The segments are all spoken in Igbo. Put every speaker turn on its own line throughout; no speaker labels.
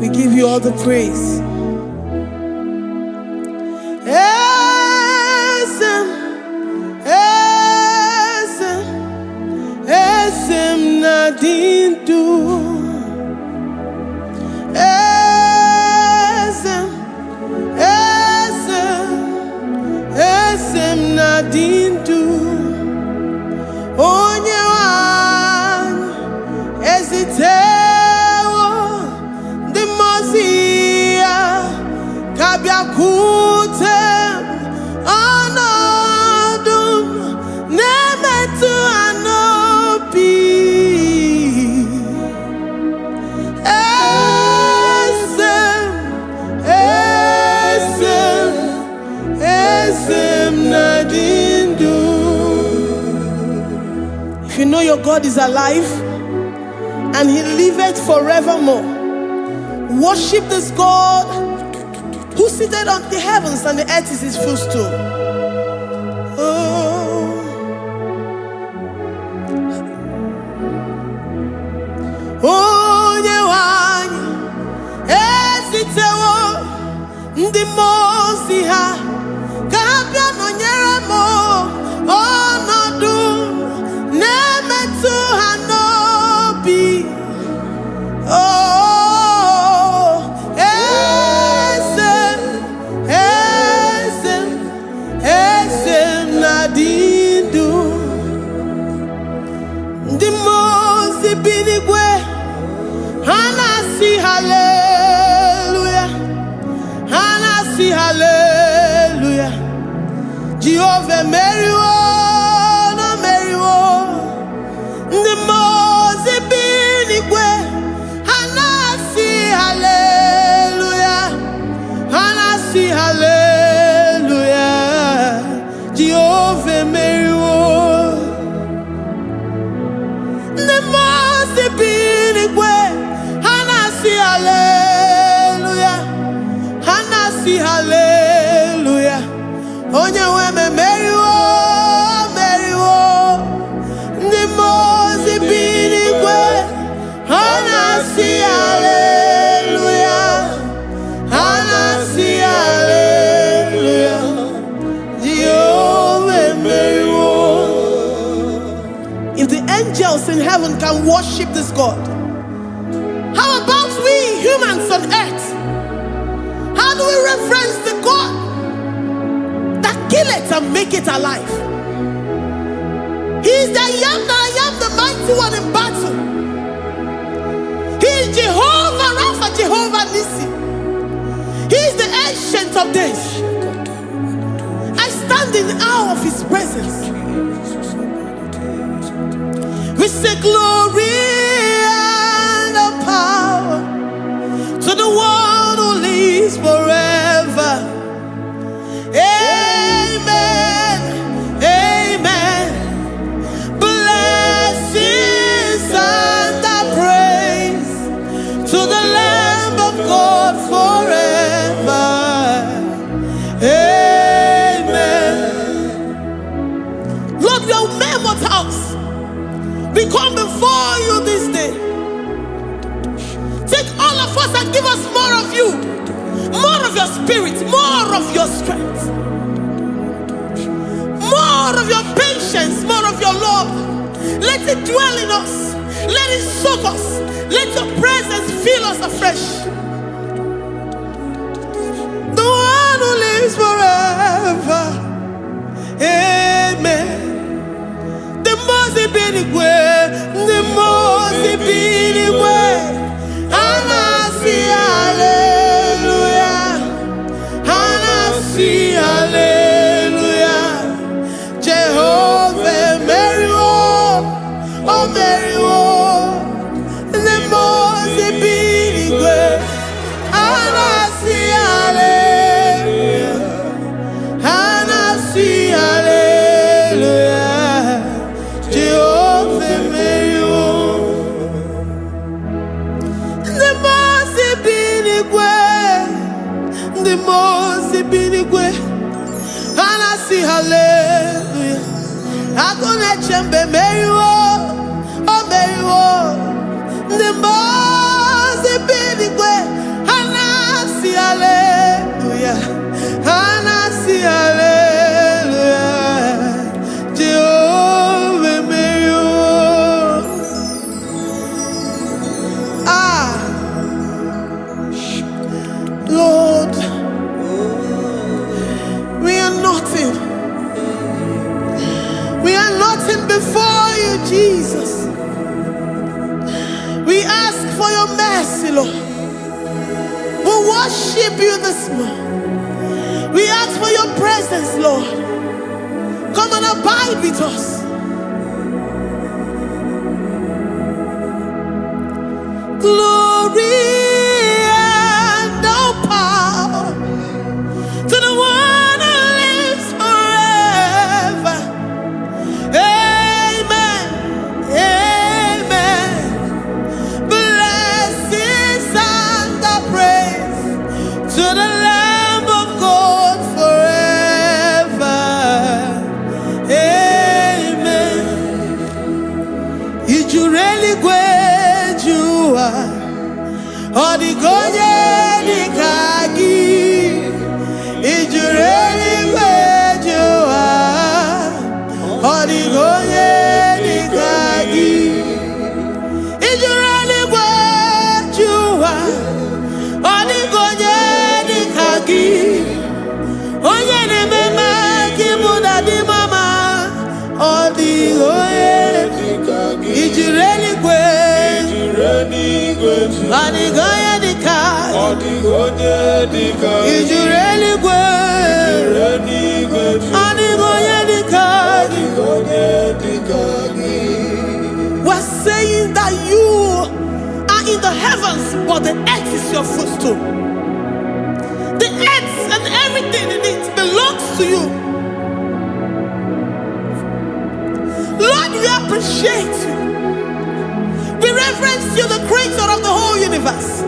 We give you all the praise. Esem nadindu. Esem nadindu. Onye wan ezitewo di mozia kabia kutem anodum nemetu anopi. Esem nadindu. If you know your God is alive and he liveth forevermore, worship this God who seated on the heavens and the earth is his footstool. Oh. Onye wanyi esitewo ndi mozi ha kabia nonyere mo onodu nemetu hanobi. Oh, esem nadindu. Ndi mozi binigwe hanasi hallelujah, hanasi hallelujah. Jehovah Meriwo, no Meriwo. Ndi mozi binigwe hanasi hallelujah, hanasi hallelujah. Jehovah Meriwo. Ndi mozi binigwe hanasi hallelujah, hanasi hallelujah. Onye weme Meriwo, Meriwo. Ndi mozi binigwe hanasi hallelujah, hanasi hallelujah. Jehovah Meriwo. If the angels in heaven can worship this God, how about we humans on earth? How do we reference the God that kill it and make it alive? He is the I am that I am, the mighty one in battle. He is Jehovah Rapha, Jehovah Nissi. He is the ancient of days. I stand in awe of his presence. We say glory and power to the one who lives forever. Amen, amen. Blessings and praise to the Lamb of God forever. Amen. Lord, we are mammoth house. We come before you this day. Take all of us and give us more of you, more of your spirit, more of your strength, more of your patience, more of your love. Let it dwell in us. Let it soak us. Let your presence fill us afresh. The one who lives forever. Amen. The most binigwe, the most binigwe. Hanasi hallelujah, hanasi hallelujah. Jehovah Meriwo, oh Meriwo. The most binigwe. Hanasi hallelujah, hanasi hallelujah. Jehovah Meriwo. The most binigwe. Hanasi hallelujah. Agone chembe Meriwo, oh Meriwo. The most binigwe. ask for your mercy, Lord. We worship you this morning. We ask for your presence, Lord. Come and abide with us. Glory and all power to the one who lives forever. Amen. Amen. Blessings and the praise to the Lamb of God forever. Amen. You really great you are. Odigonye dikagi. You really great you are. Odigonye dikagi. You really great you are. Odigonye dikagi. Onye ne mema kimuda di mama. Odigonye dikagi. You really great. Odigonye dikagi. Odigonye dikagi. You really great. Odigonye dikagi. We're saying that you are in the heavens, but the earth is your footstool. The earth and everything in it belongs to you. Lord, we appreciate you. We reverence you, the creator of the whole universe.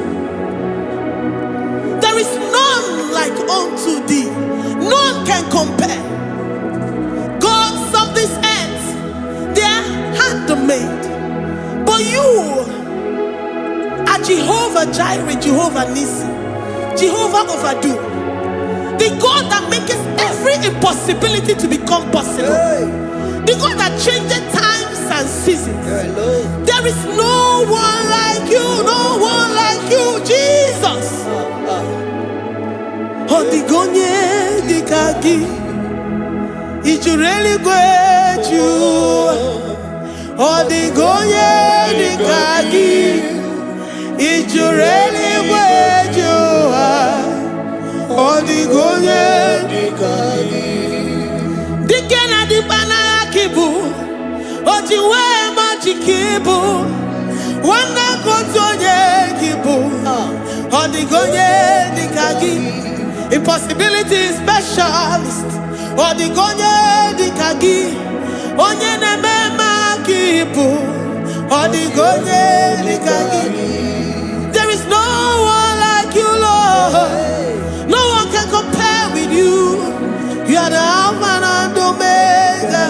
There is none like unto thee. None can compare. Gods of this earth, they are handmade. But you are Jehovah Jireh, Jehovah Nissi, Jehovah Overdo. The God that makes every impossibility to become possible. The God that changes times and seasons. There is no one like you, no one like you, Jesus. Odigonye dikagi. You really great you. Odigonye dikagi. You really great you. Odigonye dikagi. Dikena dibana kibu. Ojiwe majikibu. Wana kotonye kibu. Odigonye dikagi. Impossibility specialist. Odigonye dikagi. Onye nemema kibu. Odigonye dikagi. There is no one like you, Lord. No one can compare with you. You are the Alpha and Omega.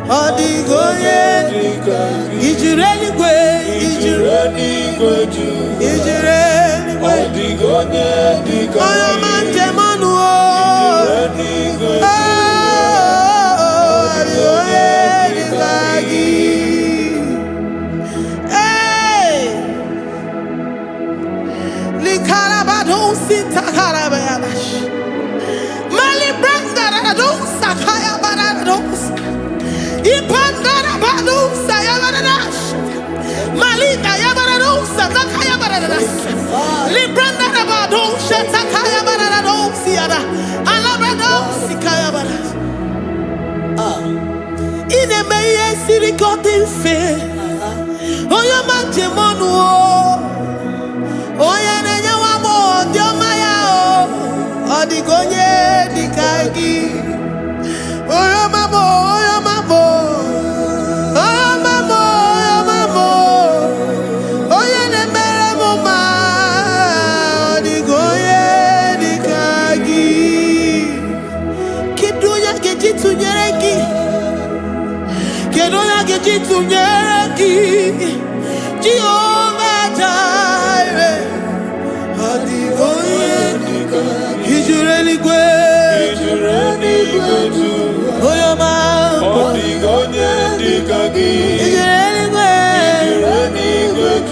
Odigonye dikagi. Is you really great? Is you really great? Is you really great? Odigonye dikagi. Oh, man, Jemanu. Odigonye dikagi. Oyo mamo, oyo mamo. Oyo mamo, oyo mamo. Oyo nemere mama. Odigonye dikagi. Kidunya gejitu nyereki. Kidunya gejitu nyereki. Jehovah Jireh. Odigonye dikagi. Is you really great? Is you really great? Oh, your man. Odigonye dikagi. Is you really great? Is you really great?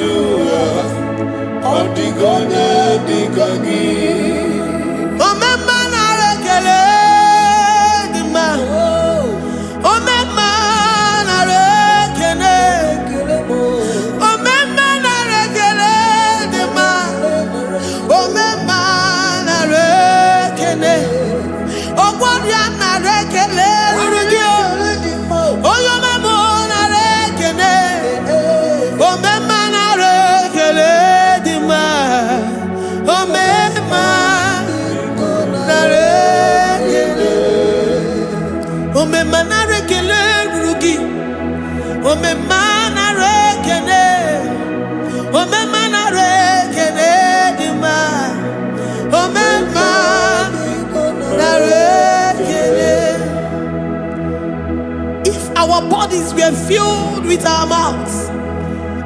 Odigonye dikagi. Oh, mama na rekele di ma. Oh, mama na rekele. Oh, mama na rekele. bodies were filled with our mouths.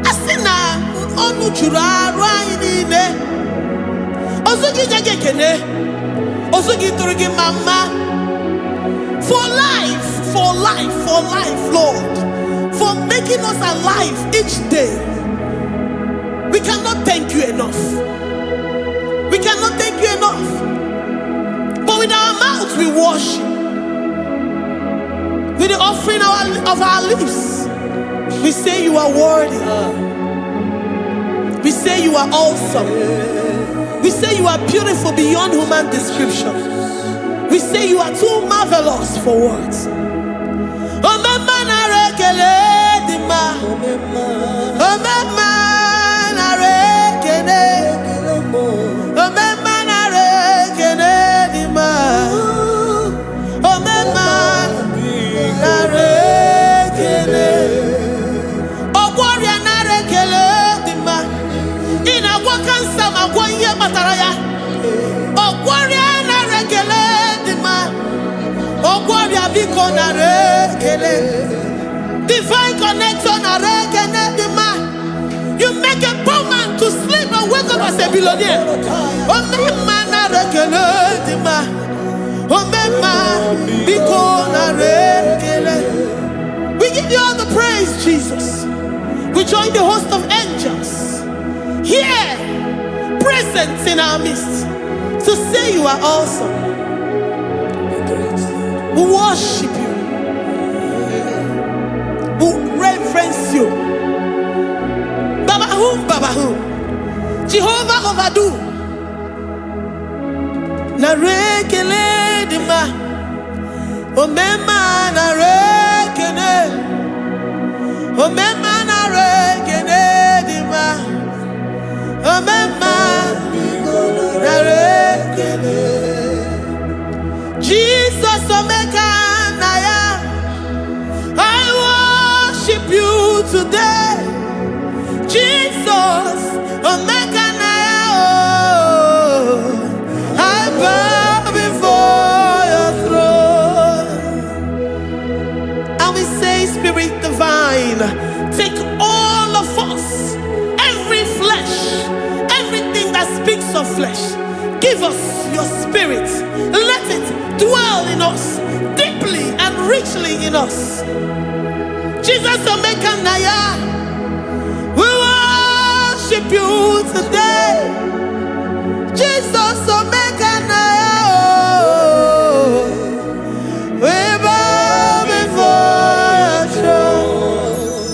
Asina onu chura rainine. Osugi jagekene. Osugi turigi mama. For life, Lord. For making us alive each day. We cannot thank you enough. We cannot thank you enough. But with our mouths we worship. With the offering of our lips, we say you are worthy. We say you are awesome. We say you are beautiful beyond human description. We say you are too marvelous for words. Divine connection. You make a poor man to sleep and wake up as a billionaire. We give you all the praise, Jesus. We join the host of angels here, present in our midst, to say you are awesome. We worship you. We reverence you. Babahum. Jehovah overdo. Narekele dima. Omema narekene. Omema narekene dima. Omema narekene. Jesus Omega Naya, I worship you today. Jesus Omega Naya, I bow before your throne. And we say, Spirit Divine, take all of us, every flesh, everything that speaks of flesh. Give us your spirit. Let it dwell in us, deeply and richly in us. Jesus Omega Naya, we worship you today. Jesus Omega Naya, we bow before your throne.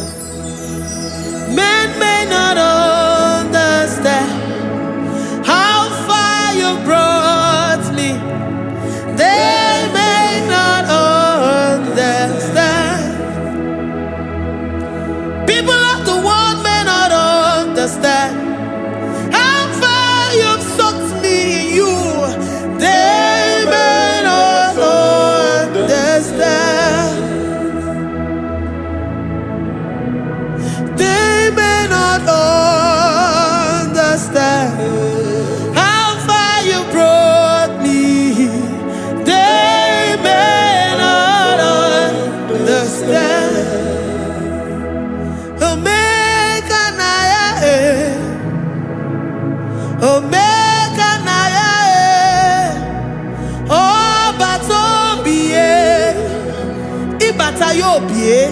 Men may not understand how far you brought me. They may not understand. People of the world may not understand how far you've sucked me in you. They may not understand. They may not understand how far you brought me. They may not understand. Omega Naya, Omega Naya, oh Batobie, Ibatayobie.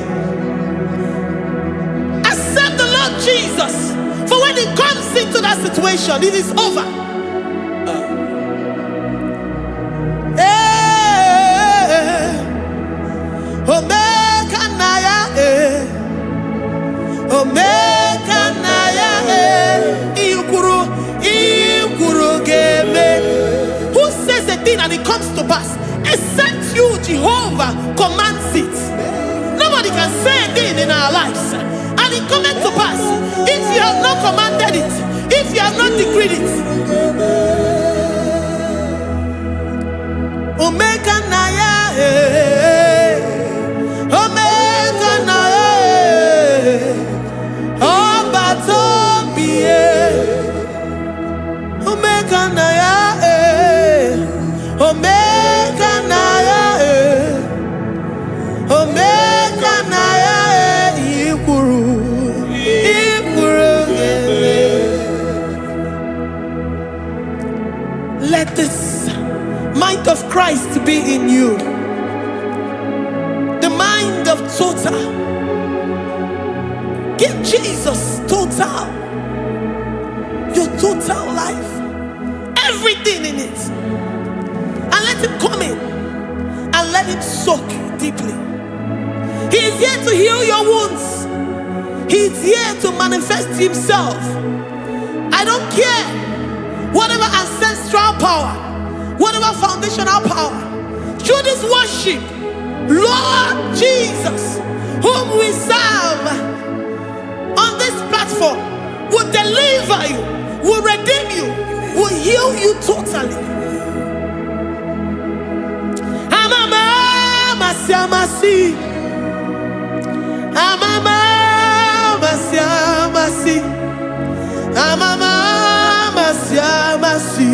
Accept the Lord Jesus, for when He comes into that situation, it is over. Omega Naya, Omega Naya, Ikuru Game. Who says a thing and it comes to pass? Except you, Jehovah, commands it. Nobody can say a thing in our lives and it comes to pass if you have not commanded it, if you have not decreed it. Omega Naya, Omega Naya, oh Batobie, Omega Naya, Omega Naya, Omega Naya. Christ be in you. The mind of total. Give Jesus total. Your total life. Everything in it. And let him come in. And let him soak deeply. He is here to heal your wounds. He is here to manifest himself. I don't care. Whatever ancestral power, whatever foundational power, through this worship, Lord Jesus, whom we serve on this platform, will deliver you, will redeem you, will heal you totally. Amama siamasi, amama siamasi, amama siamasi.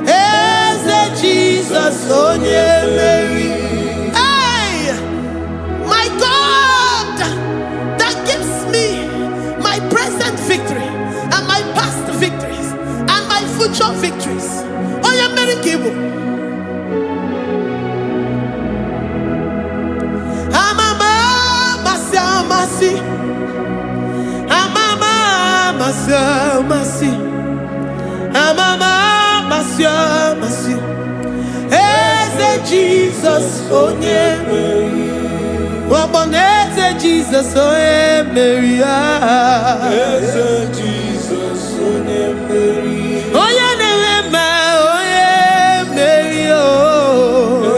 Eze Jesus onye Mary. Hey, my God, that gives me my present victory and my past victories and my future victories. Onye Mary Kibu. Amama siamasi, amama siamasi. Amama siamasi. Eze Jesus onye Mary. Waboneze Jesus onye Mary.
Eze Jesus onye Mary.
Onye Nehema onye Mary.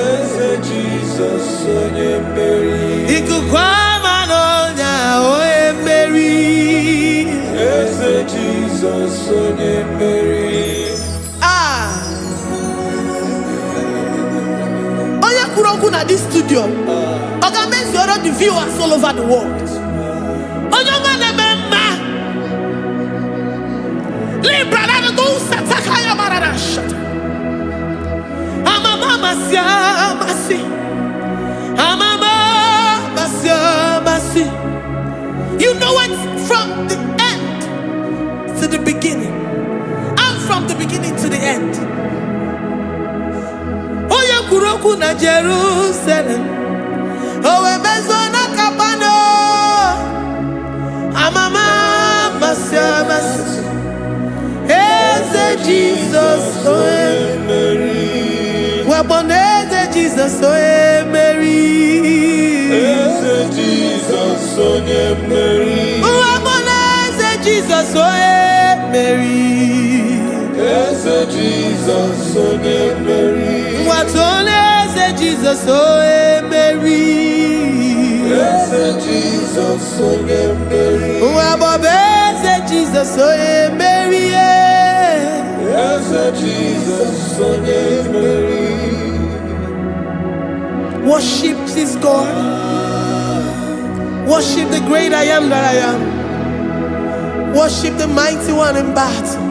Eze Jesus onye Mary.
Ikukwama n'ọnya onye Mary.
Eze Jesus onye Mary.
At this studio, organize all the viewers all over the world. You know it from the end to the beginning, and from the beginning to the end. Kuroku na Jerusalem, owe bezona kapano, amama masiamas. Eze Jesus oe Mary. Waboneze Jesus oe Mary.
Eze Jesus oe Mary.
Waboneze Jesus oe Mary.
Eze Jesus oe Mary.
Watoleze Jesus oe Mary.
Eze Jesus oe Mary.
Wabobeze Jesus oe Mary.
Eze Jesus oe Mary.
Worship this God. Worship the great I am that I am. Worship the mighty one in battle.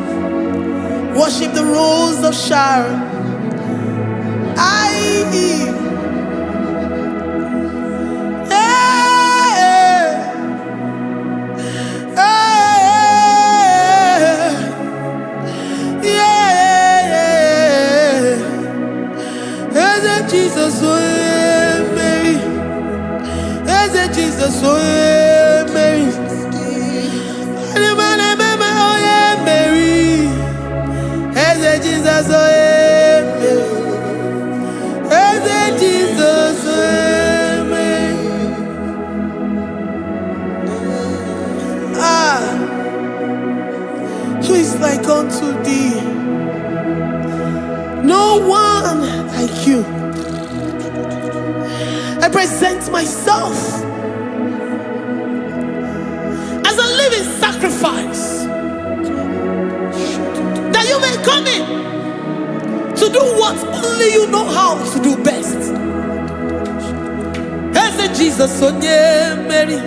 Worship the rose of Sharon. Jesus oe Mary. Eze Jesus oe Mary. Oye Mary. Eze Jesus oe Mary. Eze Jesus oe Mary. Who is like unto thee? No one like you. I present myself as a living sacrifice, that you may come in to do what only you know how to do best. Eze Jesus onye Mary.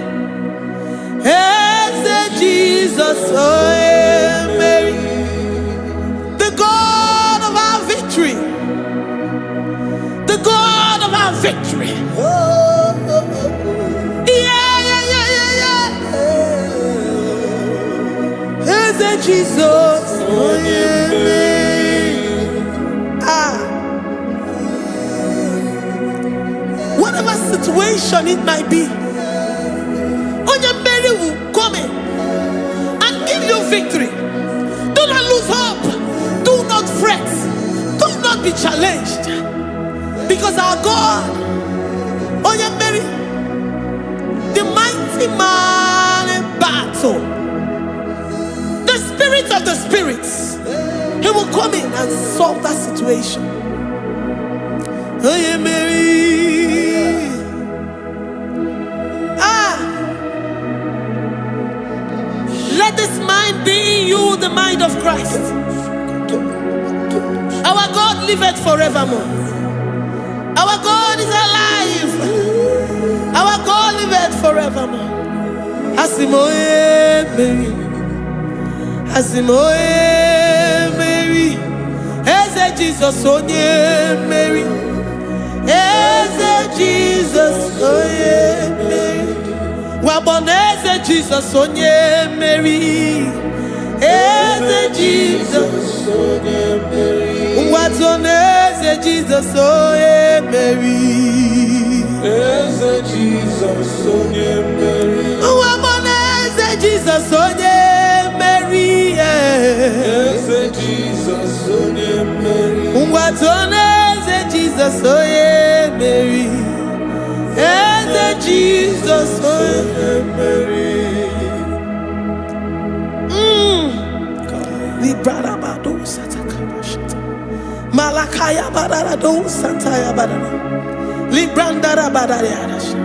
Eze Jesus onye Mary. The God of our victory. The God of our victory. Eze Jesus onye Mary. situation it might be, Onyemeri will come in and give you victory. Do not lose hope. Do not fret. Do not be challenged. Because our God, Onyemeri, the mighty man in battle, the spirit of the spirits, he will come in and solve that situation. Onyemeri. Let this mind be in you, the mind of Christ. Our God liveth forevermore. Our God is alive. Our God liveth forevermore. Asimoye Mary. Asimoye Mary. Eze Jesus onye Mary. Eze Jesus onye Mary. Waboneze Jesus onye Mary. Eze Jesus onye Mary. Watoneze Jesus onye Mary. Eze Jesus onye Mary. Waboneze Jesus onye Mary. Eze Jesus onye Mary. Watoneze Jesus onye Mary. Eze Jesus onye Mary. Librada bado satakabashita. Malakaya badara do santaya badara. Librandara badara yadasha.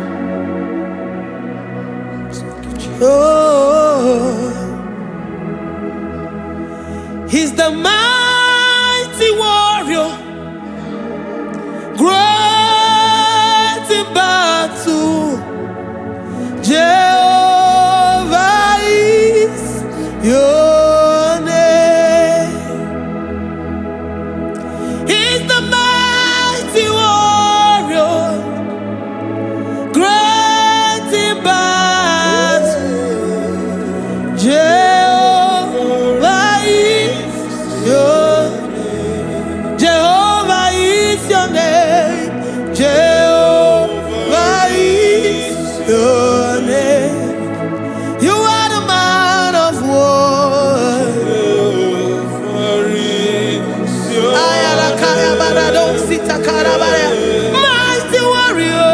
Oh, he's the mighty warrior, great in battle. Jehovah is your name. He's the mighty warrior, great in battle. Jehovah is your name. Jehovah is your name. Jehovah is your name. You are the man of war. Ayarakaya barado sitakarabaya. Mighty warrior.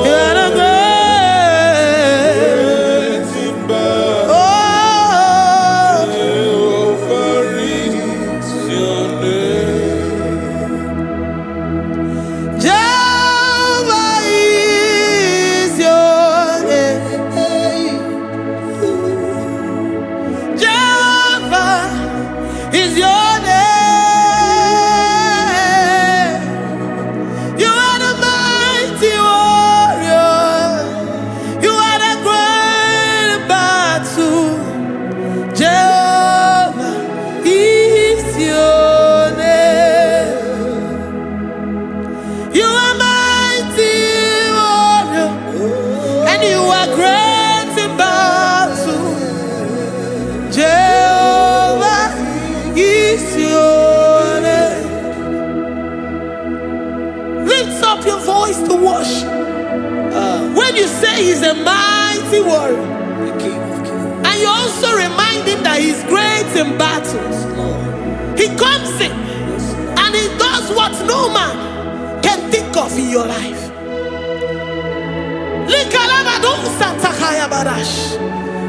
You are the great. Oh, Jehovah is your name. Jehovah is your name. Jehovah is your name. You are the mighty warrior. You are the great battle. Jehovah is your name. You are mighty warrior, and you are great in battle. Jehovah is your name. Lift up your voice to worship. When you say he's a mighty warrior, and you also remind him that he's great in battles, he comes in and he does what no man can think of in your life.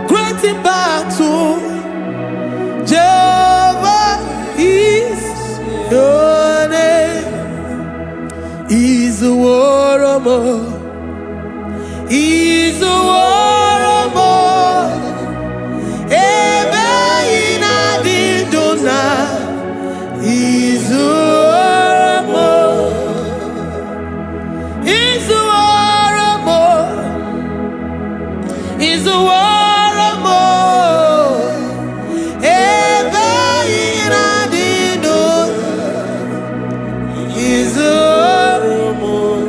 Great in battle, Jehovah is your name. He's a warrior. He's a warrior. Ebe ina didona. He's a warrior. He's a warrior. He's a warrior. Ebe ina didona. He's a warrior.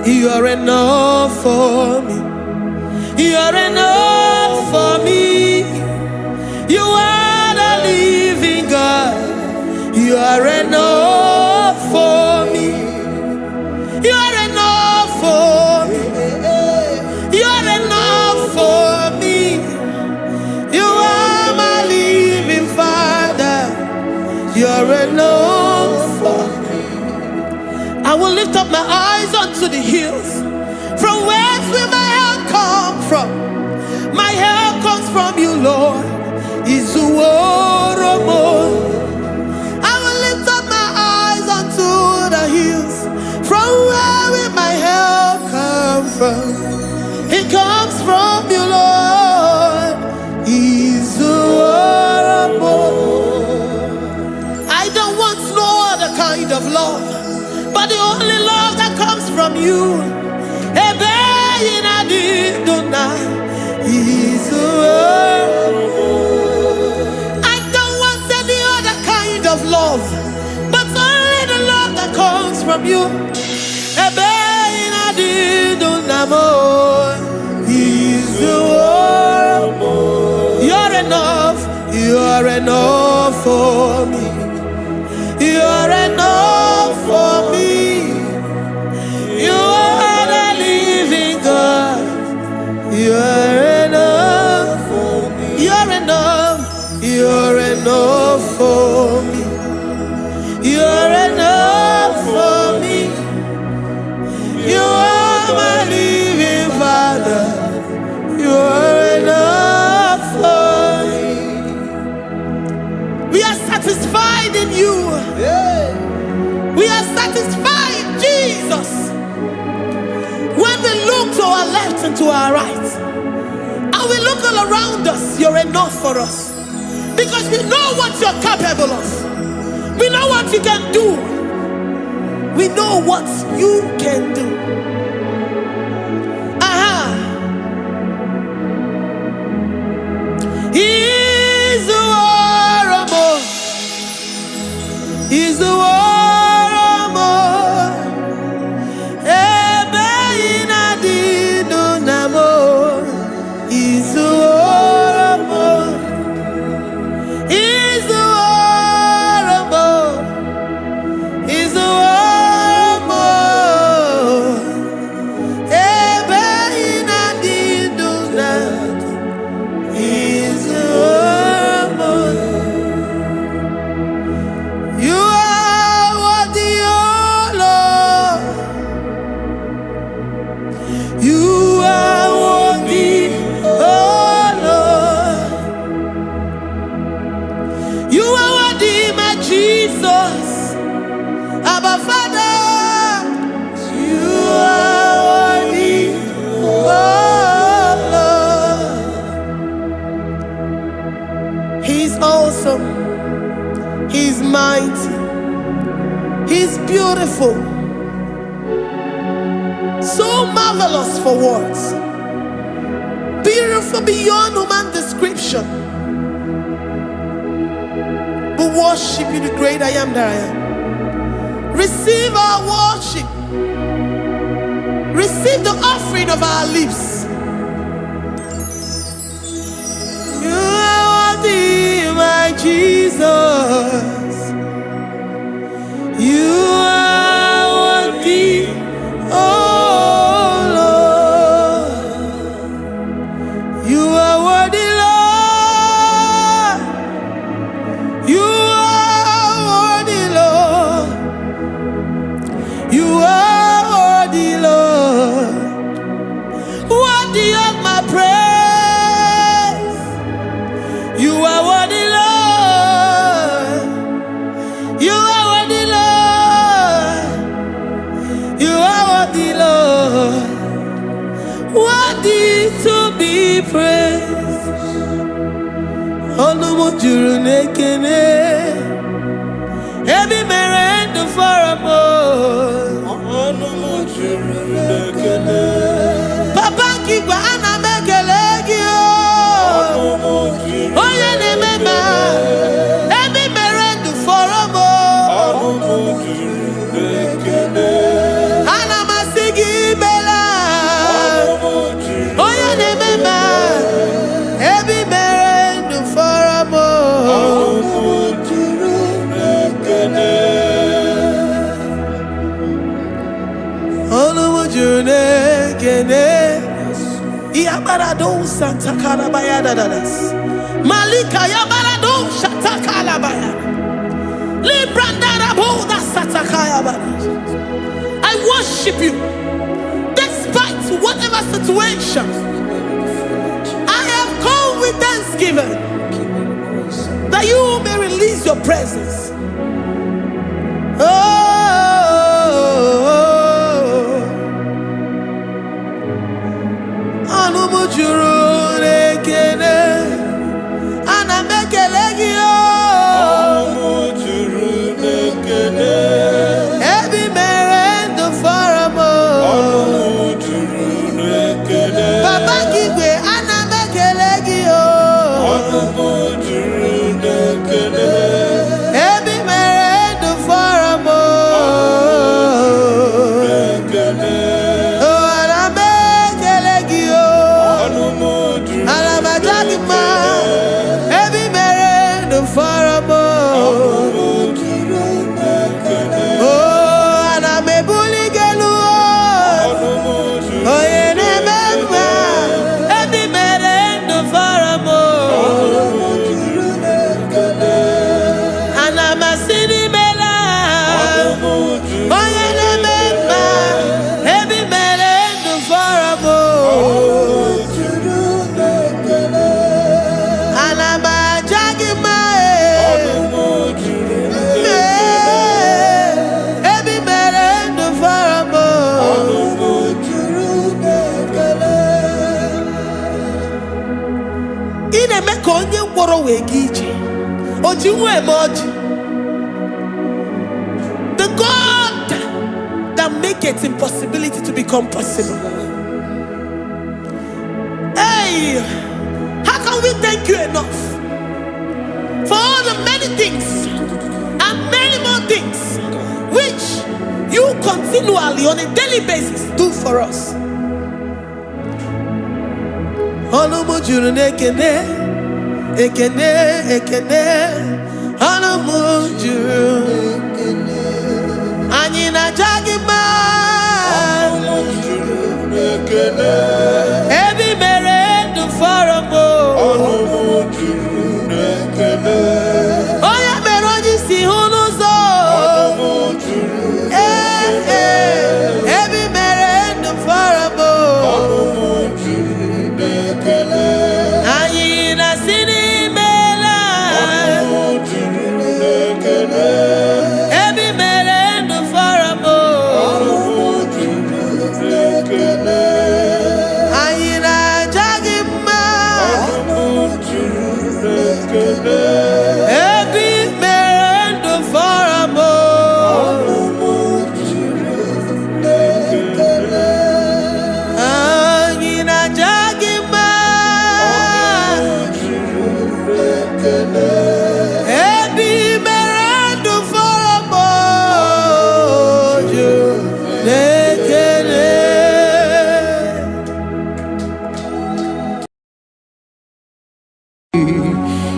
You are enough for me. You are enough for me. You are the living God. You are enough for me. You are enough for me. I will lift up my eyes unto the hills. From whence will my help come from? My help comes from you, Lord. Izuoromo. I will lift up my eyes unto the hills. From where will my help come from? It comes from you, Lord. Izuoromo. I don't want no other kind of love, but the only love that comes from you. I don't want any other kind of love, but only the love that comes from you. You're enough. You're enough for me. You're enough for me. You are the living God. You're enough for me. You're enough. You're enough for me. You're enough for me. You are my living Father. You're enough for me. We are satisfied in you. We are satisfied, Jesus. When we look to our left and to our right, and we look all around us, you're enough for us. Because we know what you're capable of. We know what you can do. We know what you can do. He's the war. He's the war. He's mighty. He's beautiful. So marvelous for words. Beautiful beyond human description. We worship you, the great I am that I am. Receive our worship. Receive the offering of our lips. You are worthy, my Jesus. You are worthy, oh Lord. You are worthy, Lord. You are worthy, Lord. You are worthy, Lord. Worthy of my praise. You are worthy, Lord. You are worthy, Lord. You are worthy, Lord. Worthy to be praised. Onumujuru nekene. Every merend for a more. Onumujuru nekene. Papa kigwa ana mekelegio. Oye ne mema. Every merend for a more. Onumujuru nekene. Ana masigi bela. Oye ne mema. Every merend for a more. Onumujuru nekene. Onumujunekene. Iabarado Santa Calabayadadas. Malika Yabarado Shata Calabaya. I worship you despite whatever situation. I have come with thanksgiving that you may release your presence. The God that makes impossibility to become possible. Hey, how can we thank you enough for all the many things and many more things which you continually on a daily basis do for us? Ekene Anamujuru Anina Jagima Ebi mere du faramo Oya meroji si hunuzo Ebi mere du faramo Anina sini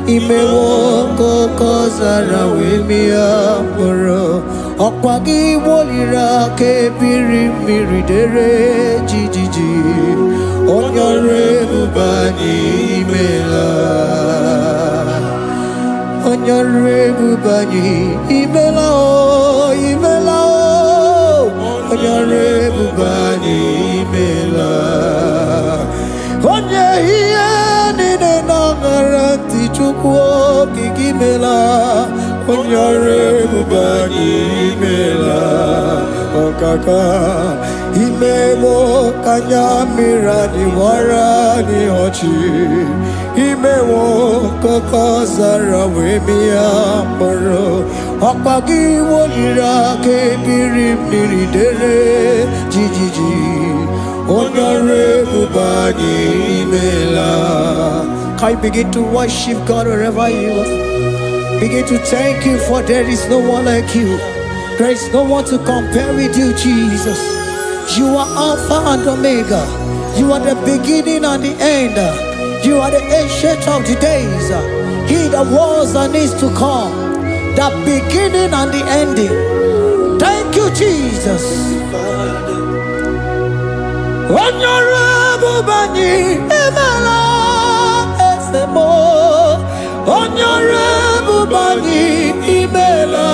Imewoko kozara wemia moro Okwagi wolira ke biri miridere jijiji Onyore bubani imela Onyore bubani imela o imela o Onyore bubani imela Onye hiye nine nangaranti chukwo kikimela Onyore bubani imela Okaka Imemo kanyamira ni wara ni hochi Imewo koko zara wemia moro Okpagi wolira ke biri miridere jijiji Onyore bubani imela. Can you begin to worship God wherever you are? Begin to thank Him, for there is no one like you. There is no one to compare with you, Jesus. You are Alpha and Omega. You are the beginning and the end. You are the ancient of the days. He that was and is to come. The beginning and the ending. Thank you, Jesus. Honorable Bani Emala Esemo. Honorable Bani Emela.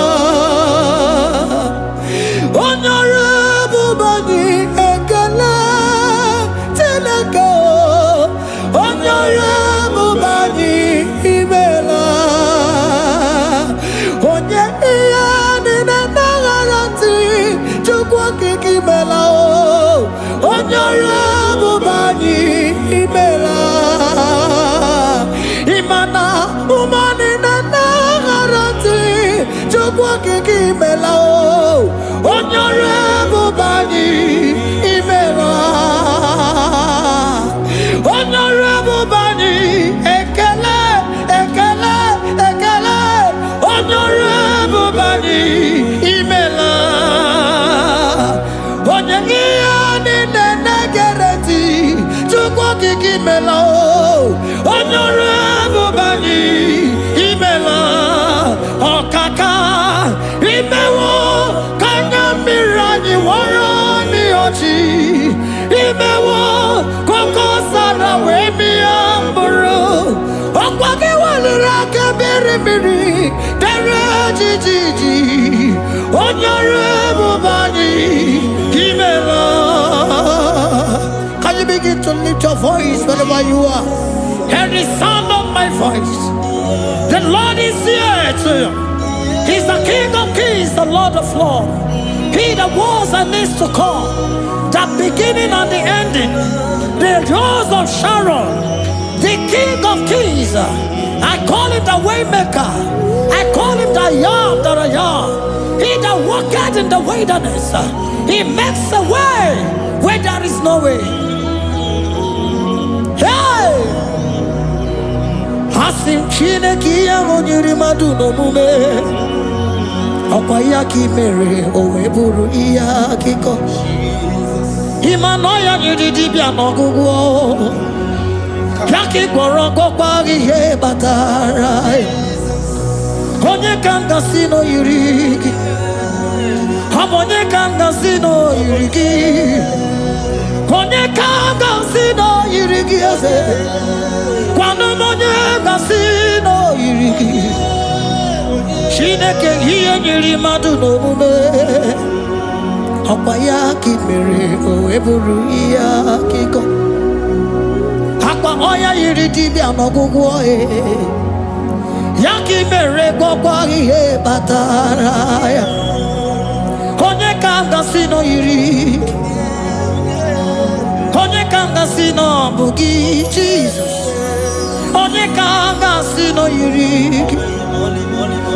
kiki imela onyore bubani imela onyore bubani ekele ekele ekele onyore bubani imela onye ni negereti chukwu kiki imela onyore bubani imela okaka imewo kanya mirani warani ochi imewo koko sara we mi amburu okwake walira kabiri miri dere jijiji onyore bubani imela. Can you begin to lift your voice wherever you are? Hear the sound of my voice. The Lord is here to you. He's the King of Kings, the Lord of Lords. He that was and is to come, the beginning and the ending, the rose of Sharon, the King of Kings. I call him the Waymaker. I call him the Yam that I am. He that walketh in the wilderness, he makes a way where there is no way. Hey! Asim Chineke ya onyiri madu no mume Okwa ya ki mere owe buru iya kiko Imano ya nyiri dibia no gugu Ya ki gworo gokwa ihe batara Onye kanga sino yiri Onye kanga sino yiri Onye kanga sino yiri eze Kwano monye gasino yiriki Shineke hiye nyiri madu no mume Okwa ya ki mere owe buru iya kiko Akwa oya yiri dibia no gugu oe Ya ki mere gwakwa ihe batara ya Onye kanga sino yiriki Onye kanga sino bugi Jesus Onye kanga sino yiriki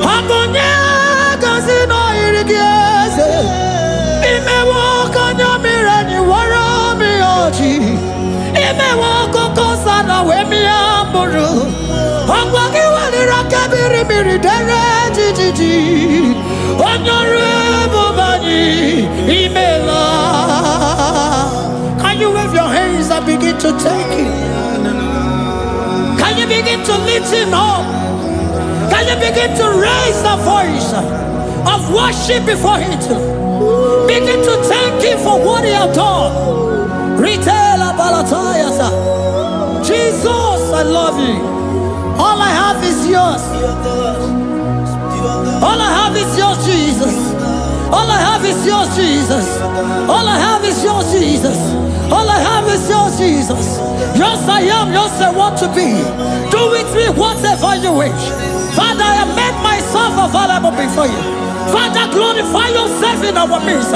Agonye kanga sino yiriki eze Imewo kanya mirani wara mi oji Imewo koko sana we mi amburu Agwagi walira kabiri miri dere jijiji Onyore bubani imela. Can you wave your hands and begin to take it? Can you begin to lift him up? Can you begin to raise the voice of worship before him? Begin to thank him for what he has done. Retailer Balatayasa. Jesus, I love you. All I have is yours. All I have is yours, Jesus. All I have is yours, Jesus. All I have is yours, Jesus. All I have is yours, Jesus. Yours I am, yours I want to be. Do with me whatever you wish. Father, I have made myself available before you. Father, glorify yourself in our midst.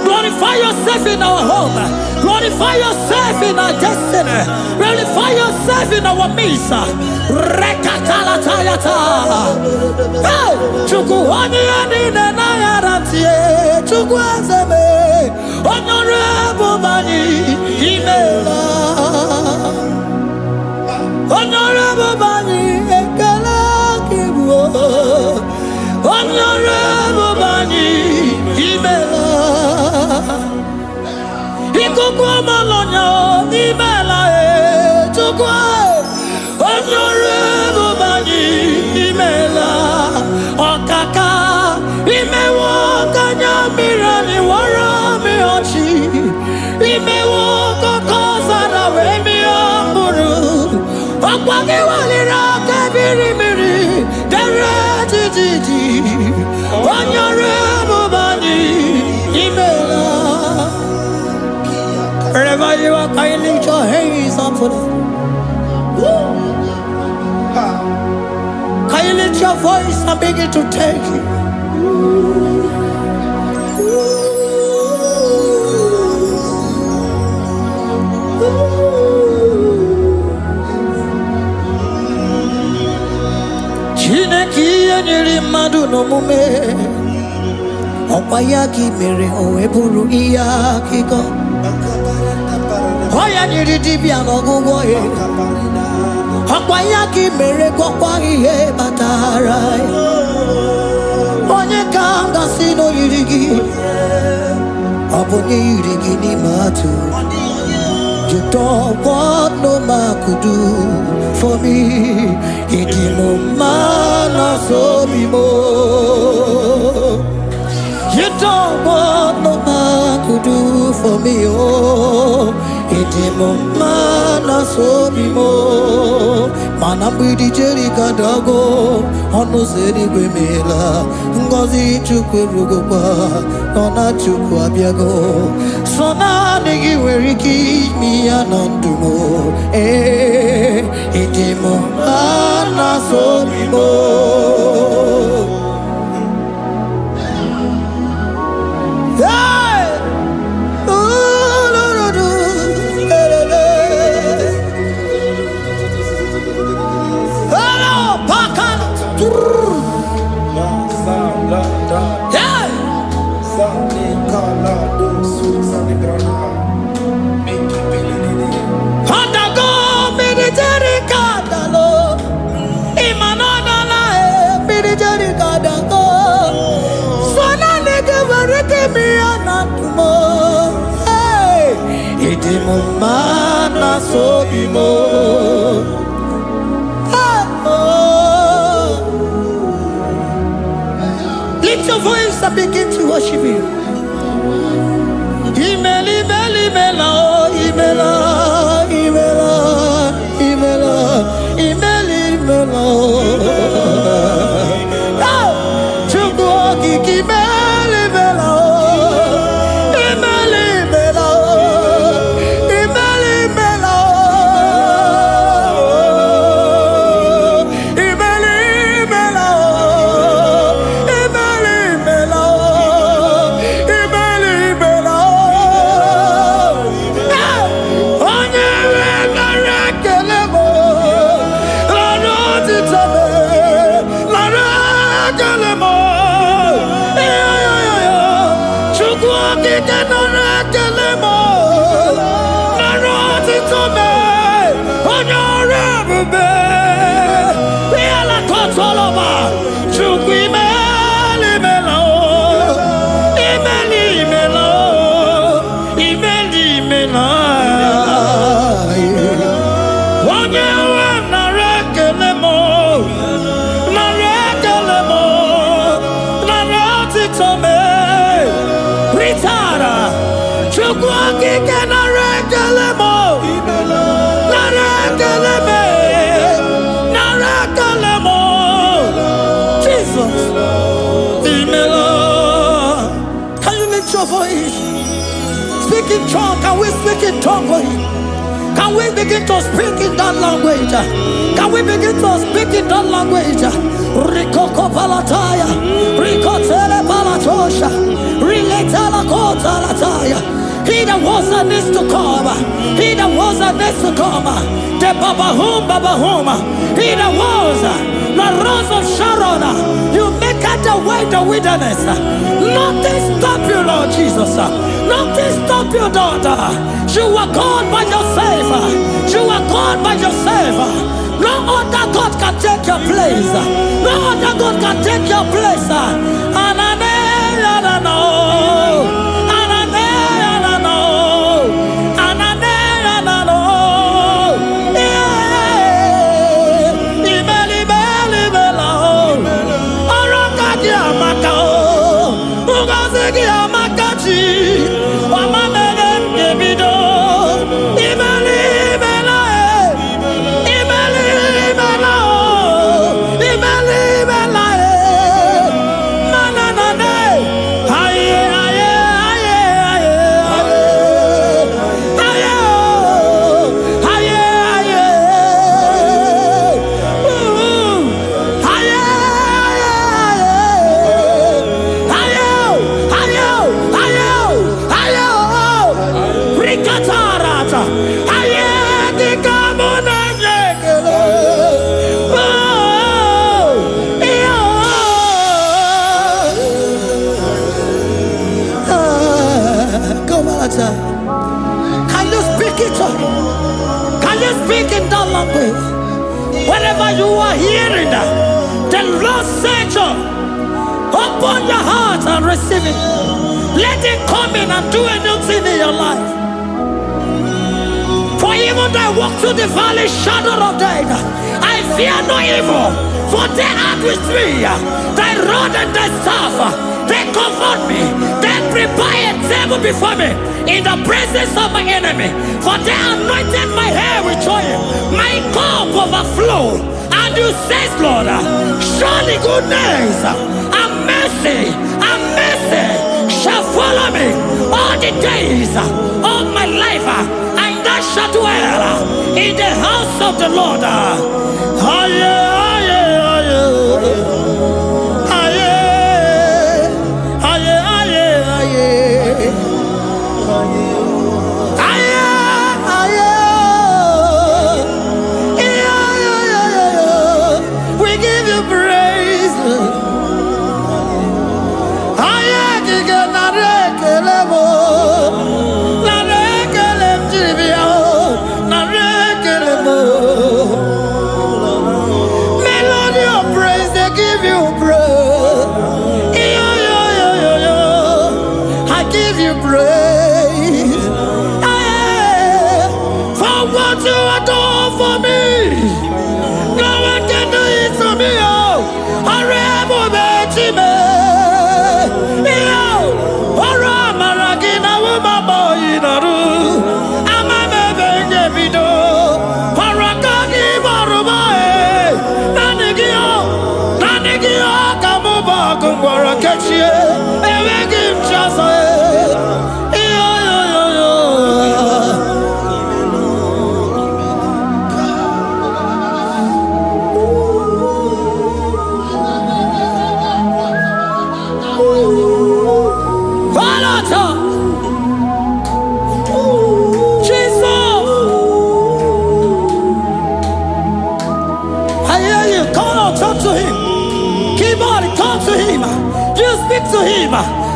Glorify yourself in our home. Glorify yourself in our destiny. Glorify yourself in our midst. Rekatalatayata. Hey! Chukwani anine na yaratie. Chukwazeme. Honorable Bani Imela. Honorable Bani Ekala Kibu. Honorable Bani Imela. Ikukwa malonya Imela chukwa. Honorable Bani Imela. Okaka Imewo kanya mirani wara mi ochi. Imewo koko sara we mi amburu. Okwage walira kabiri miri dere jijiji. Honorable Bani Imela. Wherever you are, can you lift your hands up for them? Can you lift your voice and begin to take it? Chineke nyiri madu no mume Opayaki mere o eburu iya kiko. Oya nyiri dibia n'ọgwụgwọ ya. Opayaki mere gwọkwa ihe batara. Onye ka m gasị n'oyiri gị. Ọ bụ onye yiri gị n'ime atụ. You don't want no man could do for me. It is no man so be more. You don't want no man could do for me. Oh, it is no man so be more. Man, I'm with the Jerry Cadago. On no city Grimela. Ngozi Chukwerugopa. Nona Chukwabiago. So now nigga where he keep me anondumo. Eh, it is mo ana so be mo. Hey, oh no no no, hello, Pakan. Yeah. Handago military kadalo, imanana military kadago. Sona nige varike mi anatumo. Hey, idimo mana sobimo. Lift your voice and begin to worship Him. Imela, imela, imela, imela, imela, imela, imela. Chukwu okike imela, imela, imela, imela, imela, imela, imela, imela, imela, imela. Speak in tongue. Can we speak in tongue for Him? Can we begin to speak in that language? Can we begin to speak in that language? Rikoko palataya, rikotele palatosha, riletala kota lataya. He that was and is to come. He that was and is to come. The Babahum, Babahum. He that was the rose of Sharon. You make out the way the wilderness. Nothing stop you, Lord Jesus. Nothing stop you, daughter. You are God by yourself. You are God by yourself. No other God can take your place. No other God can take your place. Anane, anano. The Lord said, open your heart and receive it. Let it come in and do a new thing in your life. For even though I walk through the valley shadow of death, I fear no evil. For they are with me. Thy rod and thy staff, they comfort me. They prepare a table before me in the presence of my enemy. For they anointed my hair with oil. My cup overflow. And you say, Lord, surely goodness and mercy shall follow me all the days of my life. And I shall dwell in the house of the Lord. We give you praise. Melody of praise, they give you praise. I give you praise. For what you have done for me, no one can do it for me.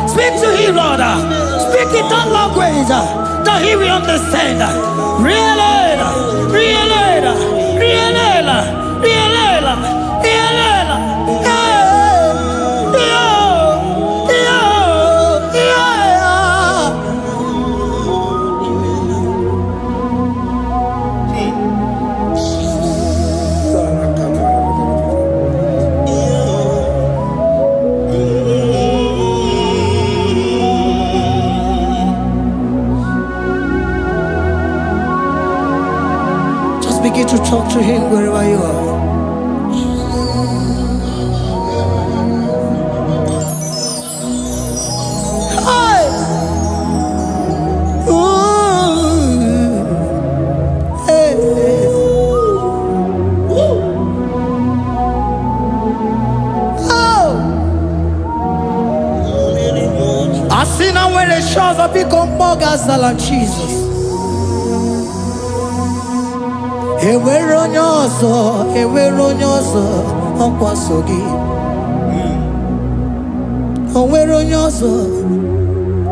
Speak to him, Lord. Speak in that language that he will understand. Begin to talk to him wherever you are. Hey! Ooh! Hey! Oh! I see now where the shores have become more than Jesus. Ewere onye ọzọ ọkwaso gị. O nwere onye ọzọ,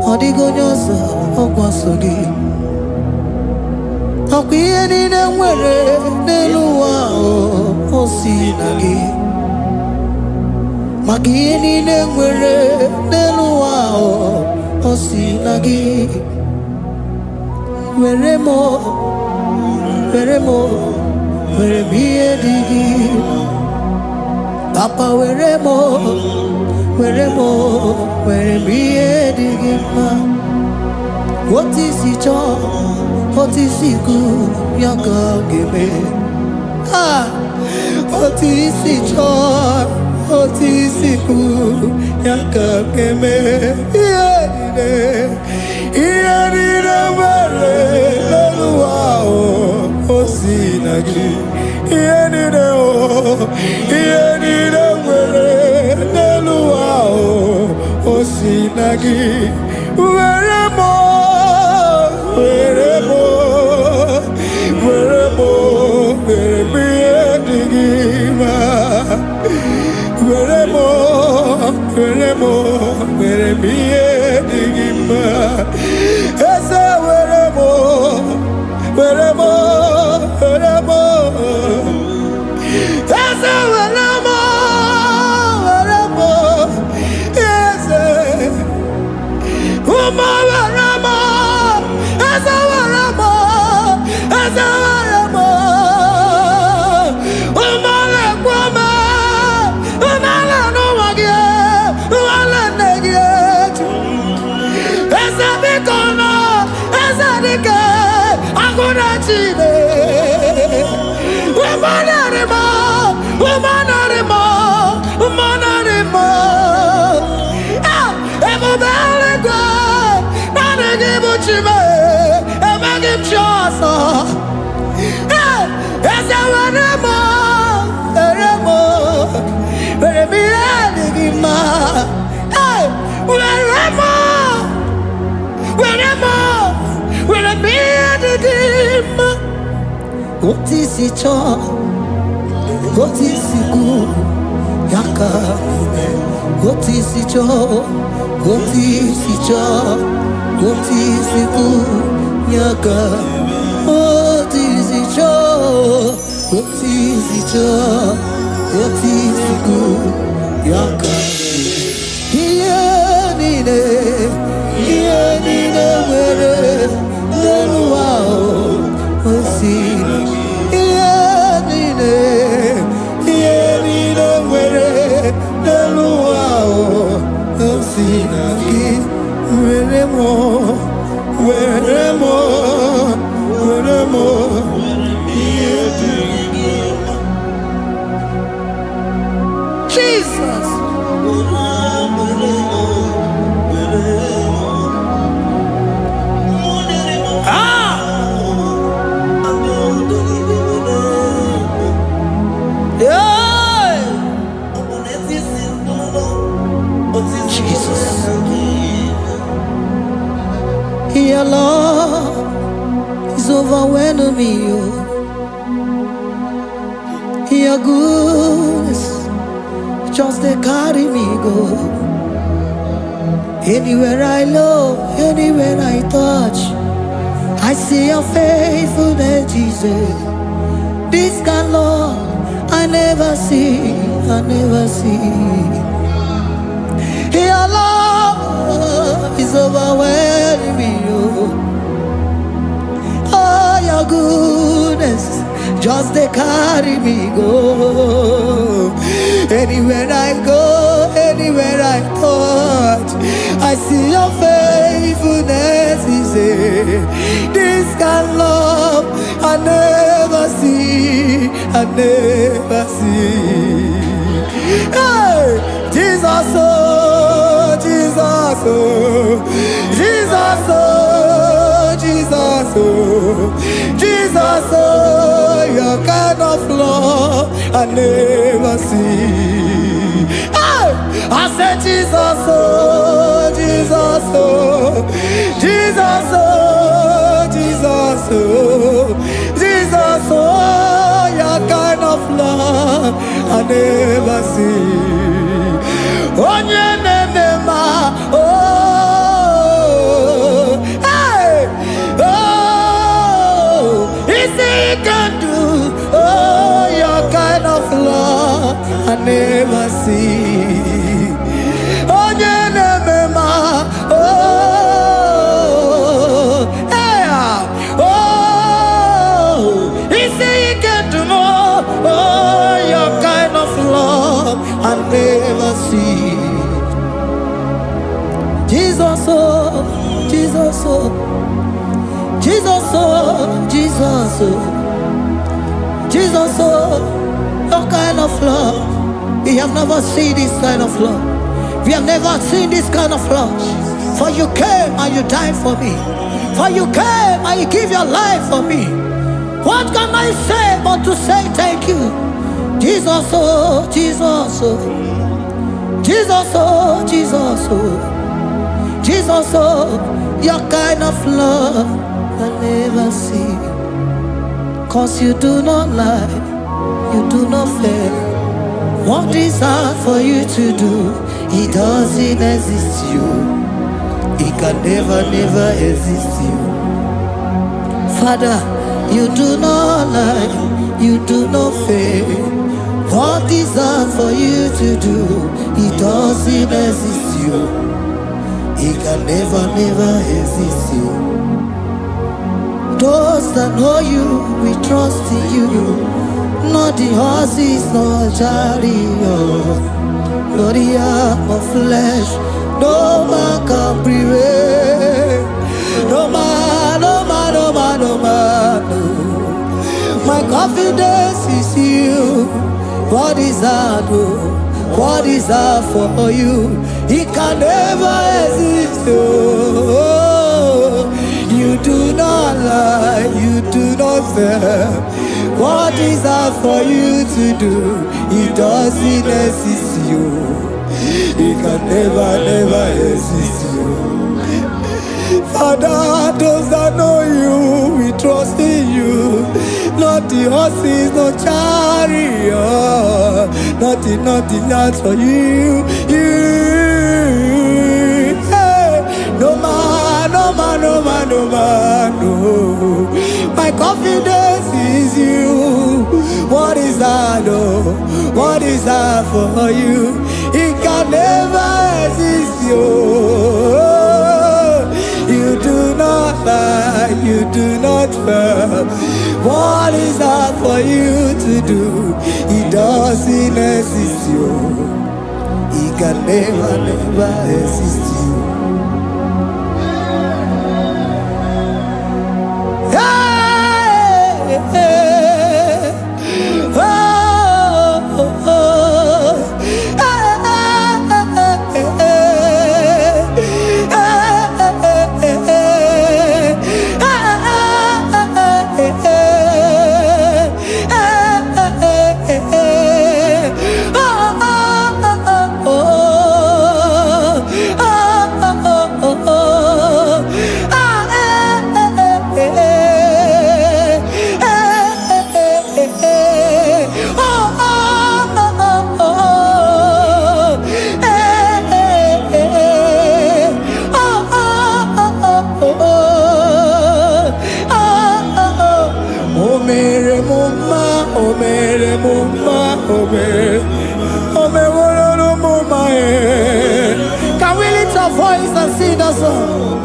ọ dịghị onye ọzọ ọkwaso gị. Ọkwa ihe niile nwere n'elu ụwa o si na gị. Maka ihe niile nwere n'elu ụwa o si na gị. Were m ihe dị gị. Papa were m ihe dị gị mma. Otu isi chọọ, otu isi kwu ya ka ọ ga-eme. Otu isi chọọ, otu isi kwu ya ka ọ ga-eme. Ihe niile nwere n'elu ụwa o si na gị. Ihe niile nwere n'elu ụwa o si na gị. Were m ihe dị gị mma. Were m ihe dị gị mma. Eze were m Eze were m What is it all? What is it good? Yaka. What is it all? What is it all? What is it good? Yaka. What is it all? What is it all? What is it good? Yaka. Nine, where no wow,
Jesus.
Your love is overwhelming me. Your goodness just they carry me go. Anywhere I look, anywhere I touch, I see your faithfulness, Jesus. This kind of love I never see, I never see. Your love is overwhelming me. Oh, your goodness just they carry me go. Anywhere I go, anywhere I touch, I see your faithfulness. This kind of love I never see, I never see. Hey, Jesus, oh, Jesus, oh, Jesus, oh, Jesus, oh, Jesus, oh, your kind of love I never see. Hey, I said Jesus, oh, Jesus, oh, Jesus, oh, Jesus, oh, Jesus, oh, your kind of love I never see. Hey, oh, easy can do. Oh, your kind of love I never see. Oh, hey, oh, easy can do more. Oh, your kind of love I never see. Jesus, oh, Jesus, oh, Jesus, oh, Jesus, oh, Jesus, oh, your kind of love. We have never seen this kind of love. We have never seen this kind of love. For you came and you died for me. For you came and you give your life for me. What can I say but to say thank you? Jesus, oh, Jesus, oh, Jesus, oh, Jesus, oh, Jesus, oh, your kind of love I never see. 'Cause you do not lie, you do not fail. What is hard for you to do, it doesn't exist you. It can never, never exist you. Father, you do not lie, you do not fail. What is hard for you to do, it doesn't exist you. It can never, never exist you. Those that know you, we trust in you. Not the horses, not chariot, not the arm of flesh. No man can prevail. No man, no man, no man, no man. No. My confidence is you. What is hard? What is hard for you? It can never exist. Oh, you do not lie, you do not fail. What is hard for you to do? It doesn't exist you. It can never, never exist you. Father, those that know you, we trust in you. Not the horses, no chariot. Nothing that's for you. Hey, no man, no. My confidence is you. What is that, oh? What is that for you? It can never exist, you. You do not lie, you do not fail. What is that for you to do? It doesn't exist, you. It can never exist, you. Can we lift our voice and sing that song?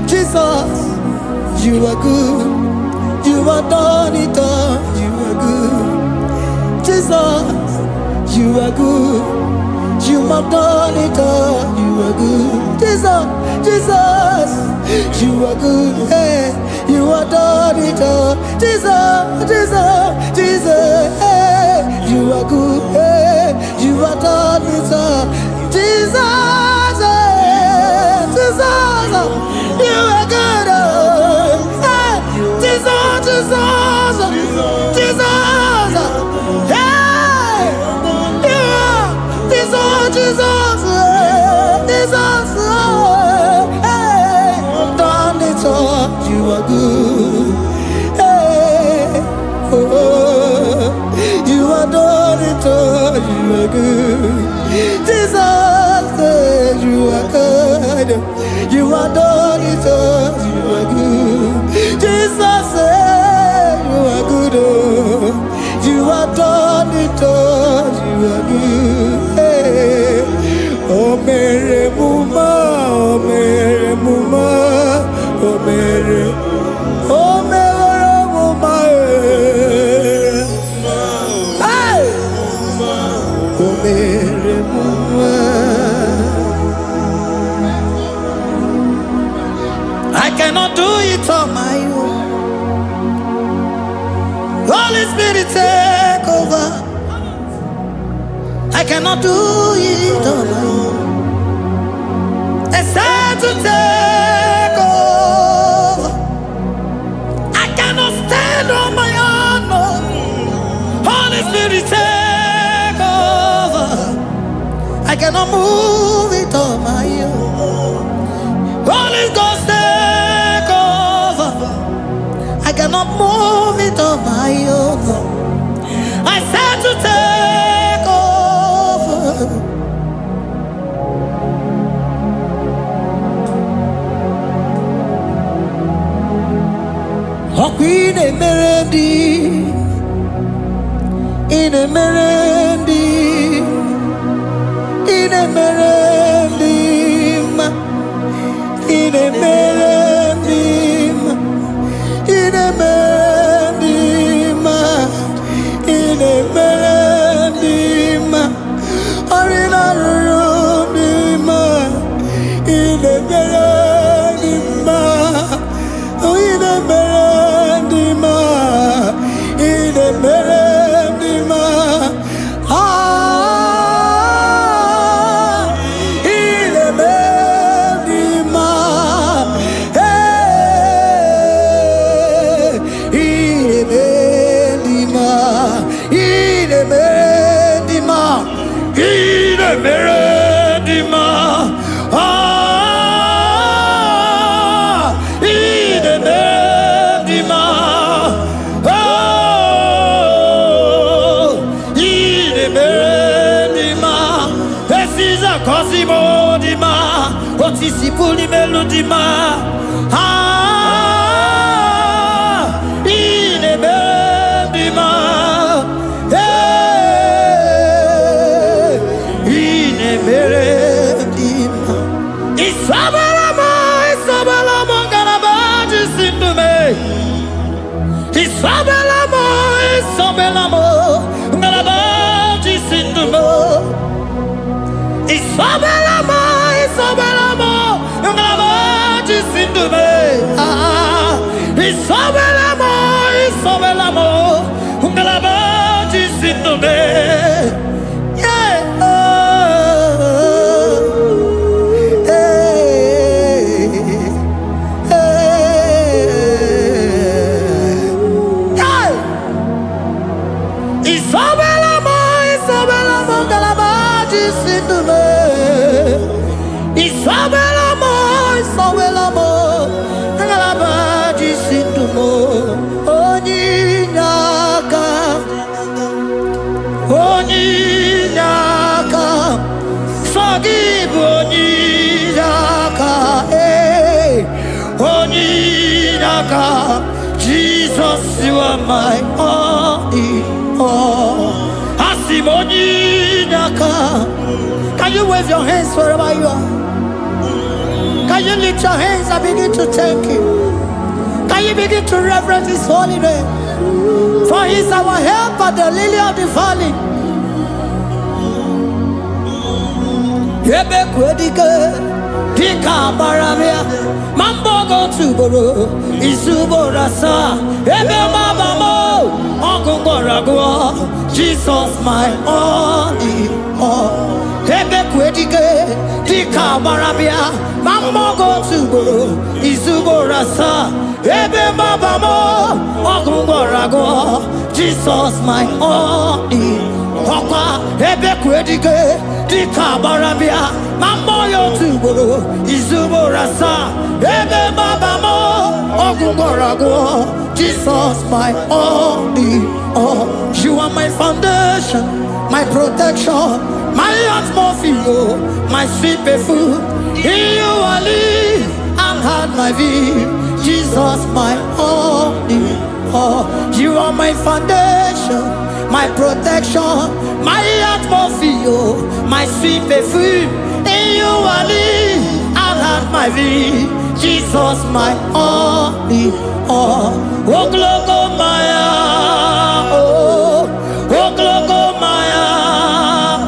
Jesus, you are good. You are done it all. You are good. Jesus, you are good. You have done it all. You are good. Jesus, you are good. Hey, you have done it all. Jesus, hey, you are good. Hey, you have done it all. Jesus, you are good. Hey, Jesus, hey, you are Jesus, hey, done it all. You are good. Hey, oh, you are done it all. You are good. Jesus, you are good. You are done it all. You are good. Jesus, you are good. Oh, you are done it all. You are good. Hey. Oh, Mary Muma, oh, Mary Muma, oh, Mary, oh, Mary Muma, hey, oh, Mary Muma. I cannot do it on my own. Holy Spirit, take over. I cannot do it on my own. It's time to take over. I cannot stand on my own. No. Holy Spirit, take over. I cannot move it on my own. Holy Ghost, take over. I cannot move it on my own. I said to take over. In a merendi, in a merendi, in a merendi, in a merendi, in a merendi, or in a rudima, in a merendi, in a merendi, in a merendi. melodima, otisi puli melodima. Ine melodima, ine melodima. Isabelamo, Isabelamo, galabaji sindume. Isabelamo, Isabelamo, galabaji sindume. Isabelamo, Isabelamo, galabaji sindume. Isabelamo, Isabelamo, galabaji sindume. Isabelamo, Isabelamo, galabaji sindumo. Onyinaka, onyinaka, forgive onyinaka, onyinaka. Jesus, you are my only all. Asim onyinaka. Can you wave your hands wherever you are? Can you lift your hands and begin to thank Him? Can you begin to reverence His holy name? For He is our help at the lily of the valley. Yebe kwedike, dika baramia, mambo go tuboro, isubora sa, ebe mabamo, ogungorago, Jesus my only all. Ebe kwedike, dika baramia, mambo go tuboro, isubora sa, ebe mabamo, ogungorago, Jesus my only all. Ebe kwedike, dika baramia, mambo yo tuboro, isubora sa, ebe mabamo, ogungorago, Jesus my only all. You are my foundation, my protection, my atmosphere, my sweet perfume. In you I live and had my view. Jesus my only all. You are my foundation, my protection, my atmosphere, my sweet perfume. In you I live and had my view. Jesus my only all. Oh glogo maya, oh glogo maya,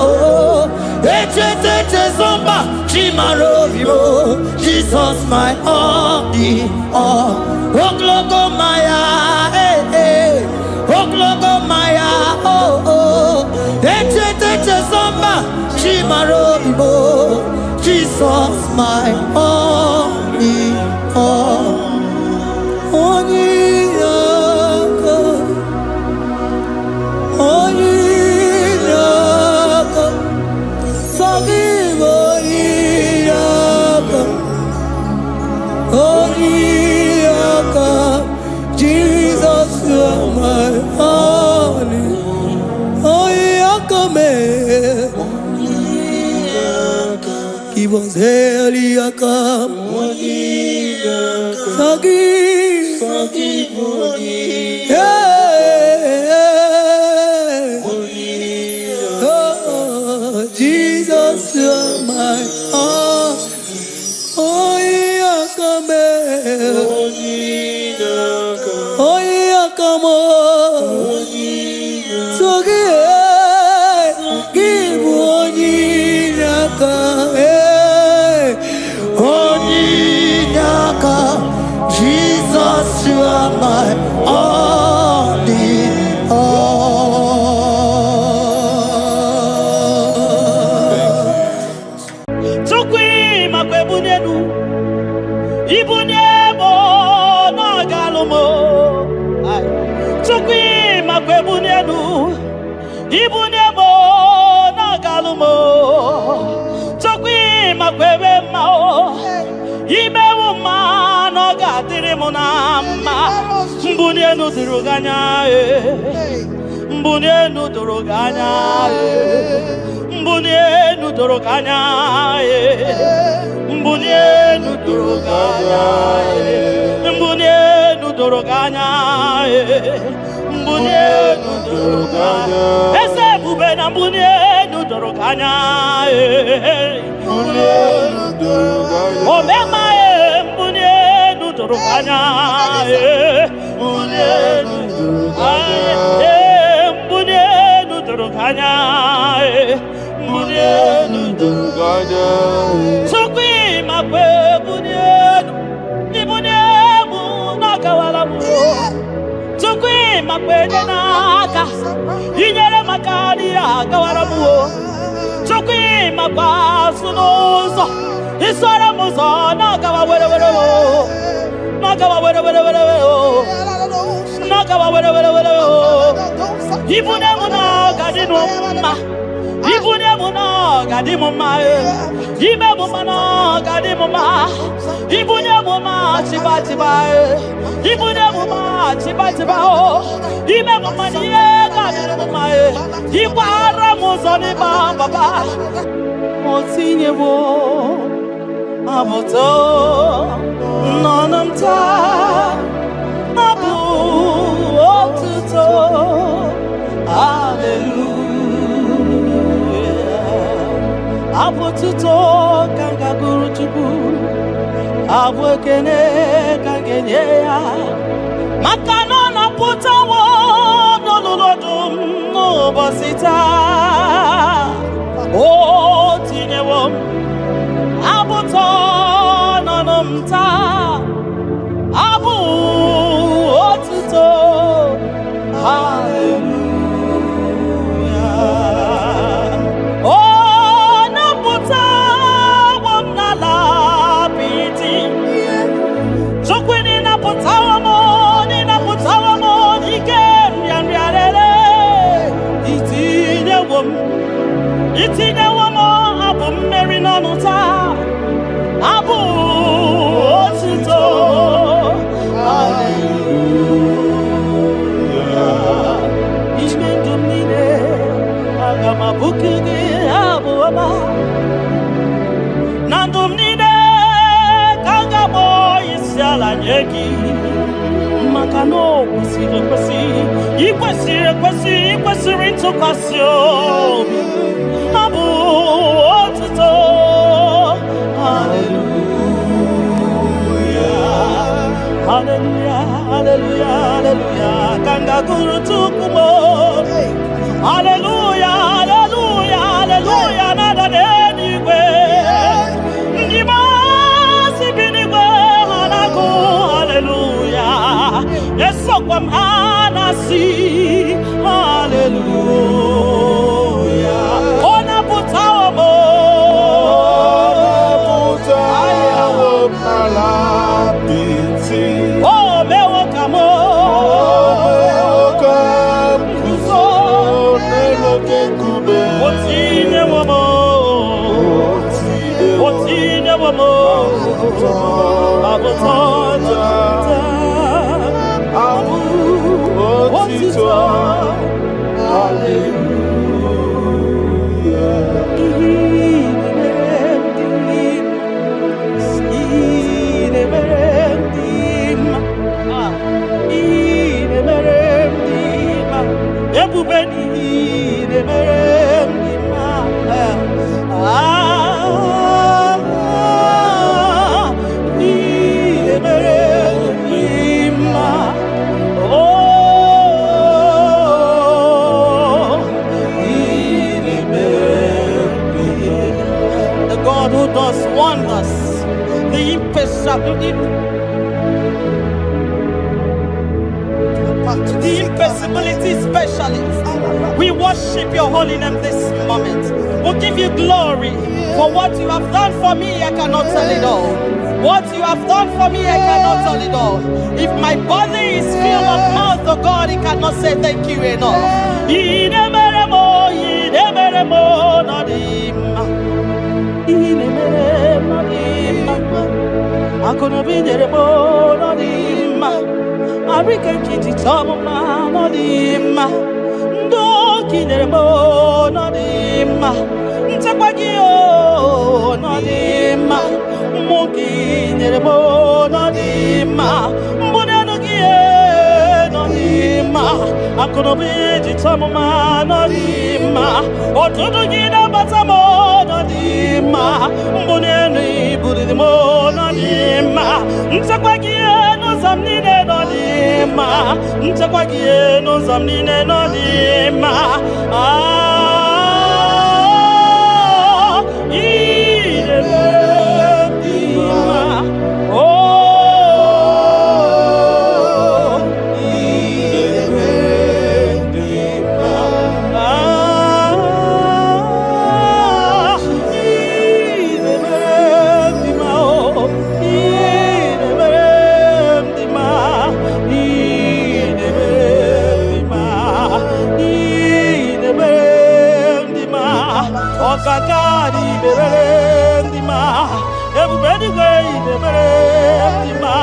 oh eche zomba chimaro vivo. Jesus my only all. Oh glogo maya, oh glogo maya, oh eche zomba chimaro vivo. Jesus my only all. Onyinaka, onyinaka, forgive onyinaka, onyinaka. Jesus, you are my only. Onyinaka me, give us Eliaka, forgive onyinaka. Oh, Jesus, you are my all. Onyinaka me, onyinaka mo, give onyinaka, onyinaka. Jesus, you are my only all.
Tukwi makwebunenu, ibunebo na galumo. Tukwi makwebunenu, ibunebo na galumo. Tukwi makwebe mao, imewu ma no gatiri munama. Mbunenu duruganya, mbunenu duruganya, mbunenu duruganya. doroganya, mbunienu doroganya, mbunienu doroganya. Ese bube na mbunienu doroganya, mbunienu doroganya. Omema mbunienu doroganya, mbunienu doroganya, mbunienu doroganya, mbunienu doroganya. Sukwi makwe mbunienu, ibuniemu nakawala mu. Sukwi makwe naka, inyere makani akawala mu. Sukwi makwa sunuzo, isora muzo nakawa were were wo, nakawa were were were wo, nakawa were were were wo. Ibuniemu nakadinu ma. Ibuniemu nakadimu ma. Ibemu mana kadimu ma. Ibuniemu ma chiba chiba. Ibuniemu ma chiba chiba o. Ibemu maniye kadimu ma. Ikwara muzoni ba baba. Motinyewo amoto nonamta abu otuto. Hallelujah. Apotuto kanga guru chubu. Abwekene kangenye ya. Makano na putawo no lolodum no bosita. Oh tinyewo abuto no nomta. Abu otuto. Hallelujah. Oh, naputa wamnala piti. Chokwini naputa wamo, ni naputa wamo, ikem yanriarele. Itine wamo, abu meri nanuta. Abu otito. Hallelujah. Ishmendumine, agamabukugi abu aba. Nandumine, kangabo isyala nyeki. Makano ikwesiri ntụkwasị obi. Abu otito. Hallelujah. Hallelujah, hallelujah, hallelujah. Kanga guru tukumo. Hallelujah, hallelujah, hallelujah. Nada denigwe. Ndimasi binigwe hanaku. Hallelujah. Yeso kwa mhanasi. Hallelujah. Ona putawa mo. Oh, mewo kamo. Otine wamo. Otine wamo. Abotota. Abu otito. The God who does wonders, the impossibility specialist. We worship your holy name this moment. We'll give you glory for what you have done for me. I cannot tell it all. What you have done for me, I cannot tell it all. If my body is filled of mouth of God, he cannot say thank you enough. Arika kiti choma no dima, ndo kineremo no dima, ntakwagio no dima, muki mo nodima mbune nugie nodima akono biji tamuma nodima otudu gida batamo nodima mbune ni budi mo nodima ntakwagie no zamnine nodima ntakwagie no zamnine nodima Kakari berendima, everybody gay de berendima,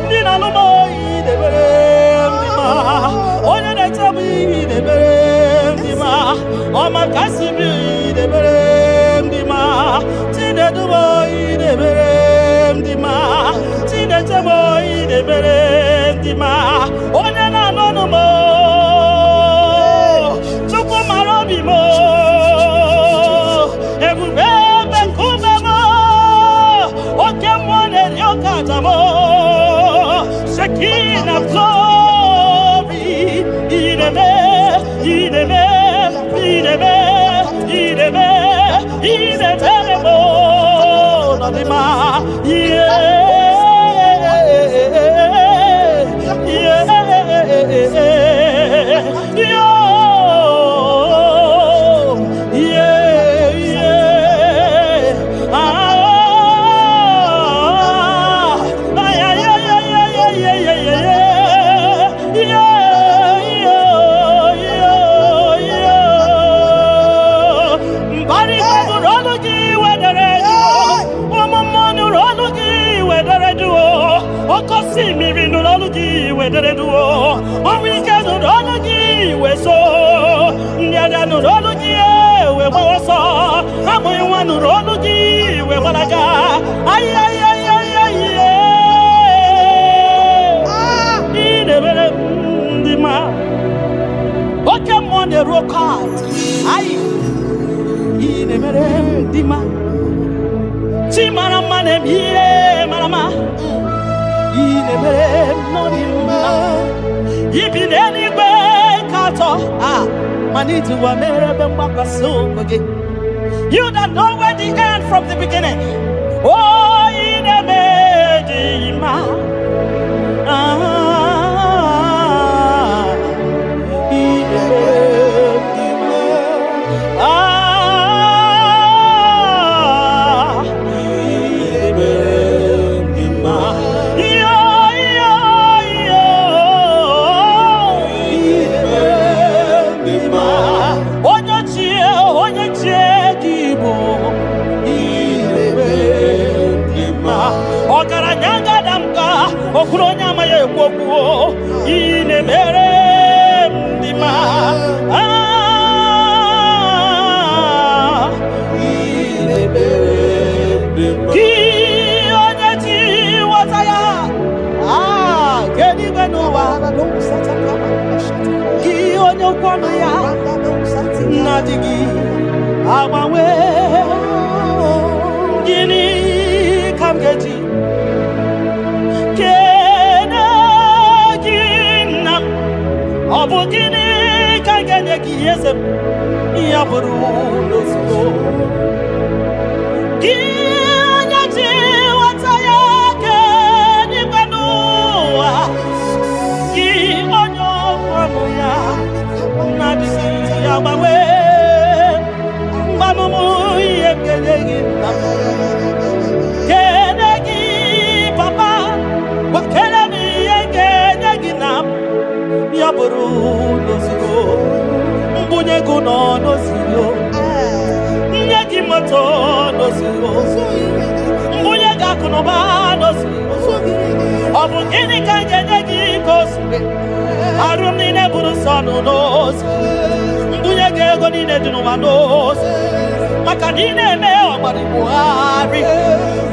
Nina no boy de berendima, Oya de tabi de berendima, Oma Kasibi de berendima, Tine du boy de berendima, Tine de boy de berendima, Oya na no mo, Chuko marobi mo. Shekin of glory, ideme, nodima, you don't know where the end from the beginning. Oh,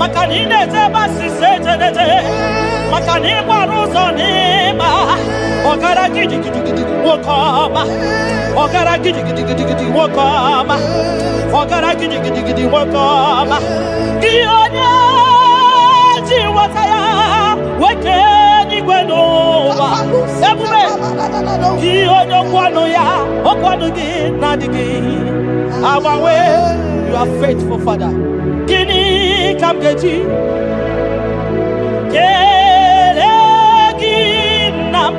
Makanine Teba Sisete, Makani Baruzonima, Okara Gidi Wokama, Okara Gidi Wokama, Okara Gidi Wokama, Gionia Jiwataya, Wakeni Gwenova, Everywhere, Gionia Kwanoya, Okwanugi, Nadigi, our way, you are faithful, Father. Gini Kamgeji, Keleginam,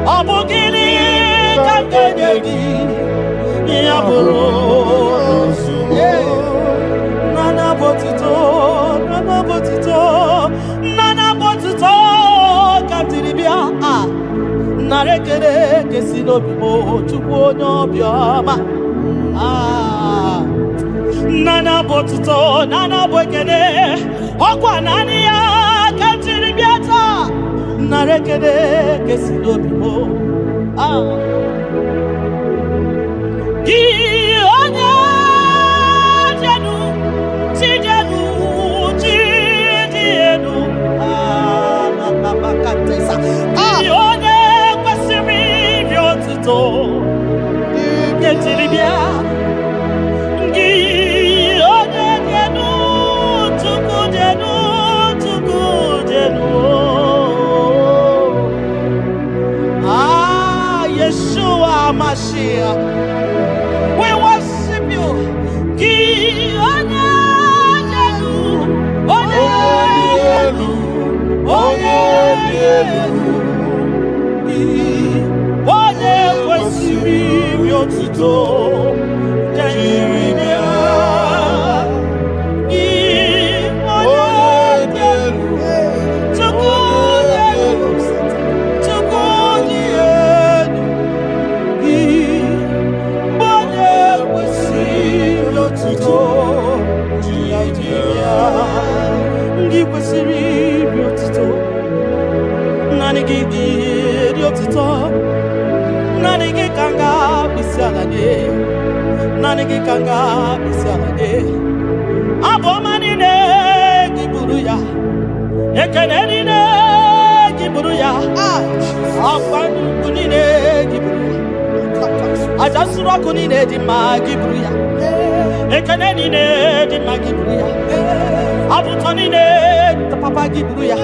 Abugini Kamgeji, Yaburo, Nana Botito, Kantiribia, Narekere, Kesino Bibo, Chupono Bioma, Nana Botito, Nana Bokene, Okwanania, Kantiribiata, Narekede, Kesino Bibo, Gionia, Janu, Tijanu, Tidienu, Nabakatesa, Gionia, Pasimi, Yotito, Kentiribia. Yeshua Mashiach, we worship you. Nanigi kanga bisalade abomani ne giburuya ekeneni ne giburuya afanu kunine giburuya ajasura kunine di magiburuya ekeneni ne di magiburuya abutoni ne papa giburuya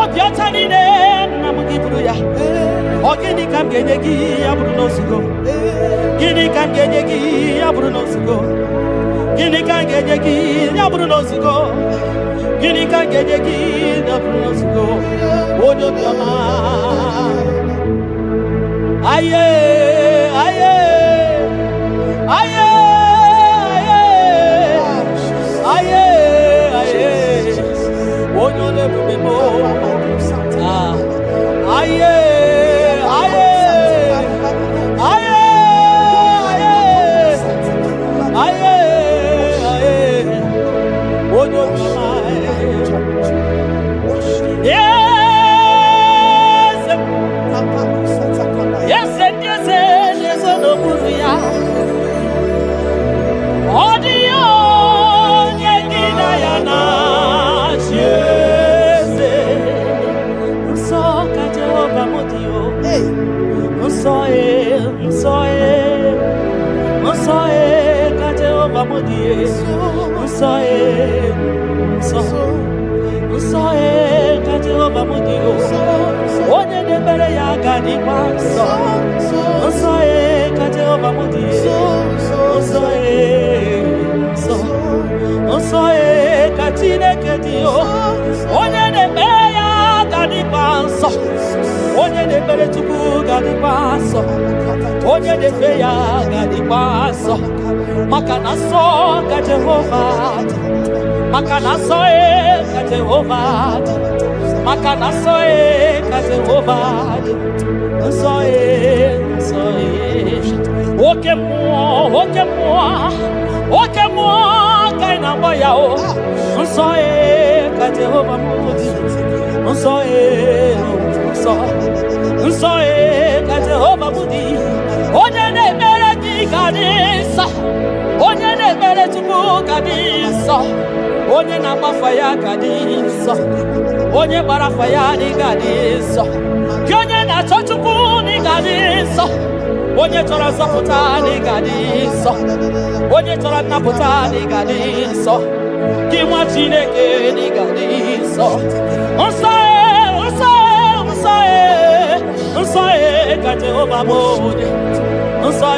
obiotani ne namugiburuya ogini kamgenyegi aburuno sugo Gini kan genyegi ya Bruno Sugo. Gini kan genyegi ya Bruno Sugo. Gini kan genyegi ya Bruno Sugo. Odo biama. Aye, aye, aye, aye, aye, aye. Odo le bubemo. Aye. Onye de feya gadi paso makanaso ka Jehovah makanaso ka Jehovah makanaso ka Jehovah so oke mo kaina moya o so ka Jehovah so ka Jehovah mudi onye na-emere gị ga dị nsọ onye na-emere Chukwu ga dị nsọ onye na-agbafa ya ga dị nsọ, onye gbara afa ya ga dị nsọ, gị onye na-achọ Chukwu ga dị nsọ, onye chọrọ nzọpụta ga dị nsọ, onye chọrọ nnapụta ga dị nsọ, gị nwa Chineke ga dị nsọ. Nsọ nsọ ka Jehova bụ onye nsọ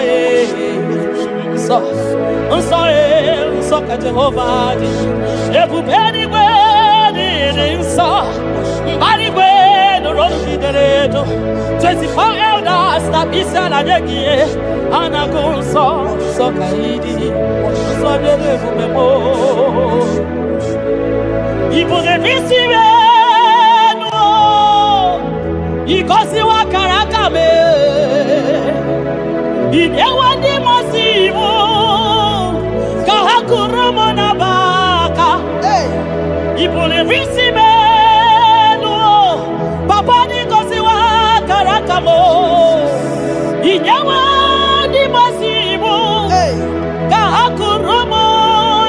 nsọ nsọ nsọ ka Jehova dị. Ebube eluigwe dị nsọ, mbara igwe nụrụ olu jidere edo, 24 elders na-akpọ isiala nye gị, ha na-agụ nsọ nsọ ka ị dị, nsọ n'elu ebube m. Ibu na-esi enu, ịgọziwa akara aka m, ị na-ewe ndị mmasị iwu ka ha kụrụ m n'abaka. Ibu na-esi enu, papa dị gọziwa akara aka m, ị na-ewe ndị mmasị iwu ka ha kụrụ m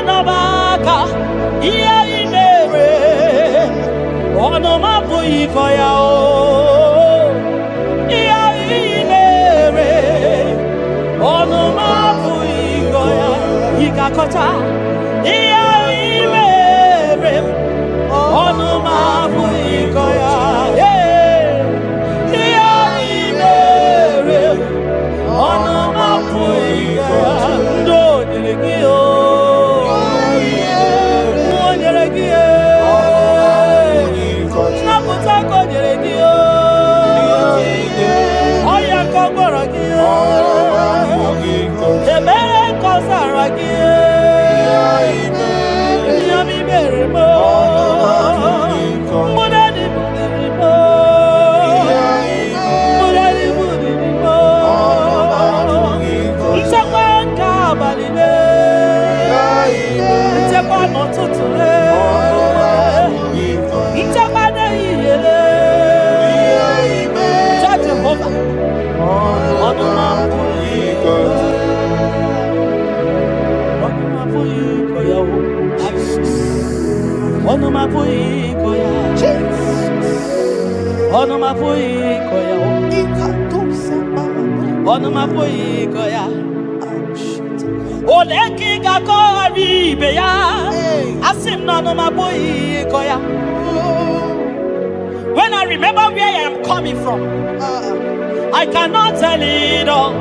n'abaka. Ihe ị mere ọnụ m abụghị ịkọ ya, ihe ị mere ọnụ m abụghị ịkọ ya, ị ga-akọcha ihe ị mere ọnụ m abụghị ịkọ ya, ihe ị mere ọnụ m abụghị ịkọ ya. Ndị o nyere gị When I remember where I am coming from, I cannot tell it all.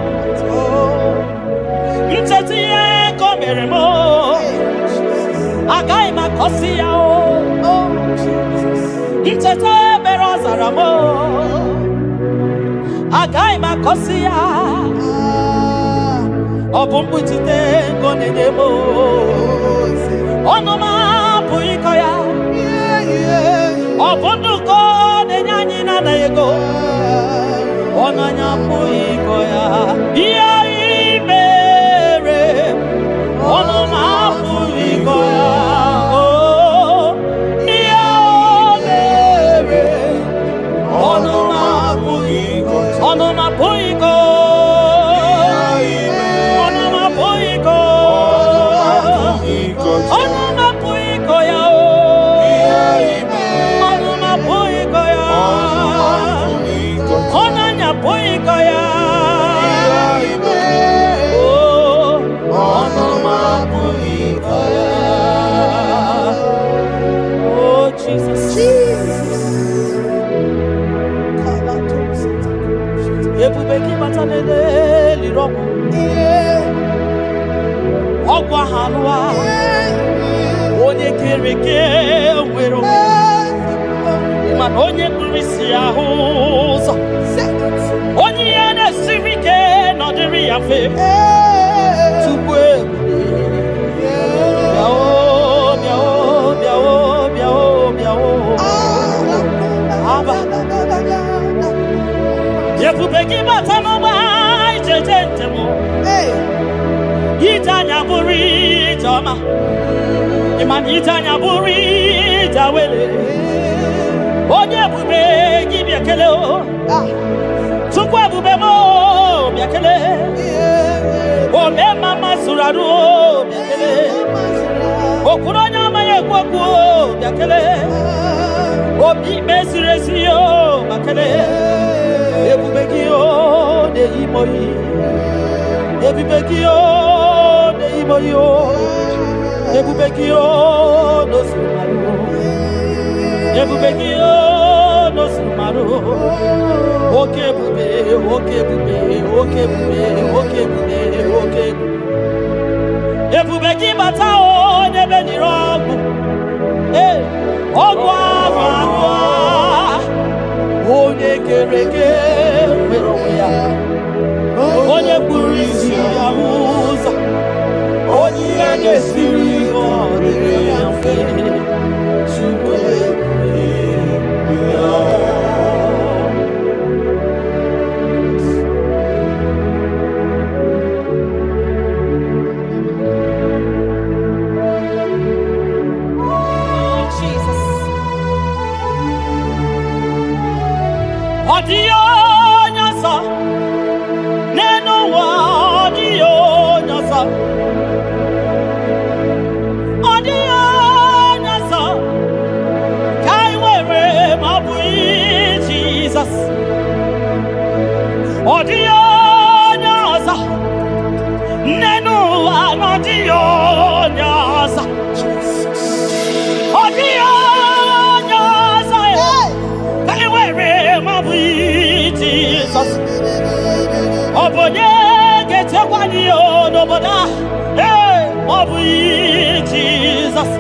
kwakwo yakele obi mesiresi o makele ebubeki o de imoyi ebubeki o de imoyi o ebubeki o no sumaru ebubeki o no sumaru okebube ebubeki bata o nebe ni rogu ogwa agwa onye kereke nwere onwe ya onye kpụrụ isi ya ụzọ onye ihe na-esiri ọ dịrị ya mfe Chukwu ya. Odio nyasa neno wa odio nyasa kai were mabui Jesus odio nyasa neno wa odio nyasa odio nyasa kai were mabui Jesus obonye getekwani onoboda mabui Jesus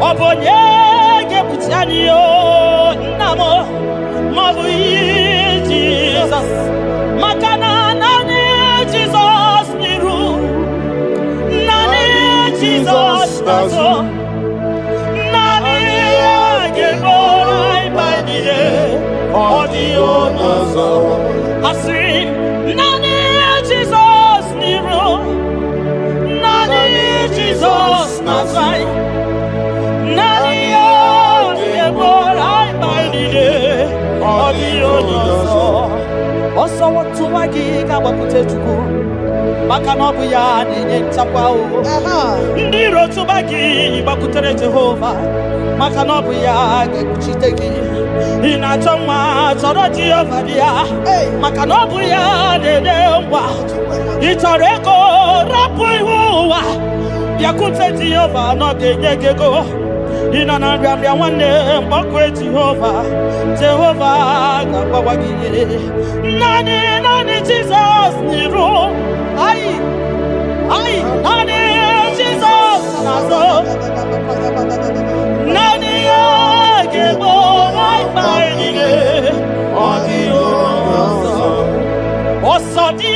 obonye gebutiani namo mabui Jesus makana nani Jesus niru nani Jesus nazo nani ageborai bainide odio nazo asin nani Jesus niru nani Jesus nazai nani ageborai bainide odio nazo oso watu wagi kabakute chuku maka na ọbụ ya na-enye nchekwa o ndị iro tụba gị gbakwutere Jehova maka na ọbụ ya ga-ekpuchite gị ị na-achọ nwa chọrọ Jehova dị ya maka na ọbụ ya na-enye ngwa ị chọrọ ego rapụ ihu ụwa bịakwute Jehova na ọ ga-enye gị ego ị nọ na nrịanrịa nwanne mgbakwe Jehova ga-agbawa gị naanị Jizọs n'iru ai naanị Jizọs n'azụ naanị ya ga-egbo mkpa niile ọ dịghị ọsọ dị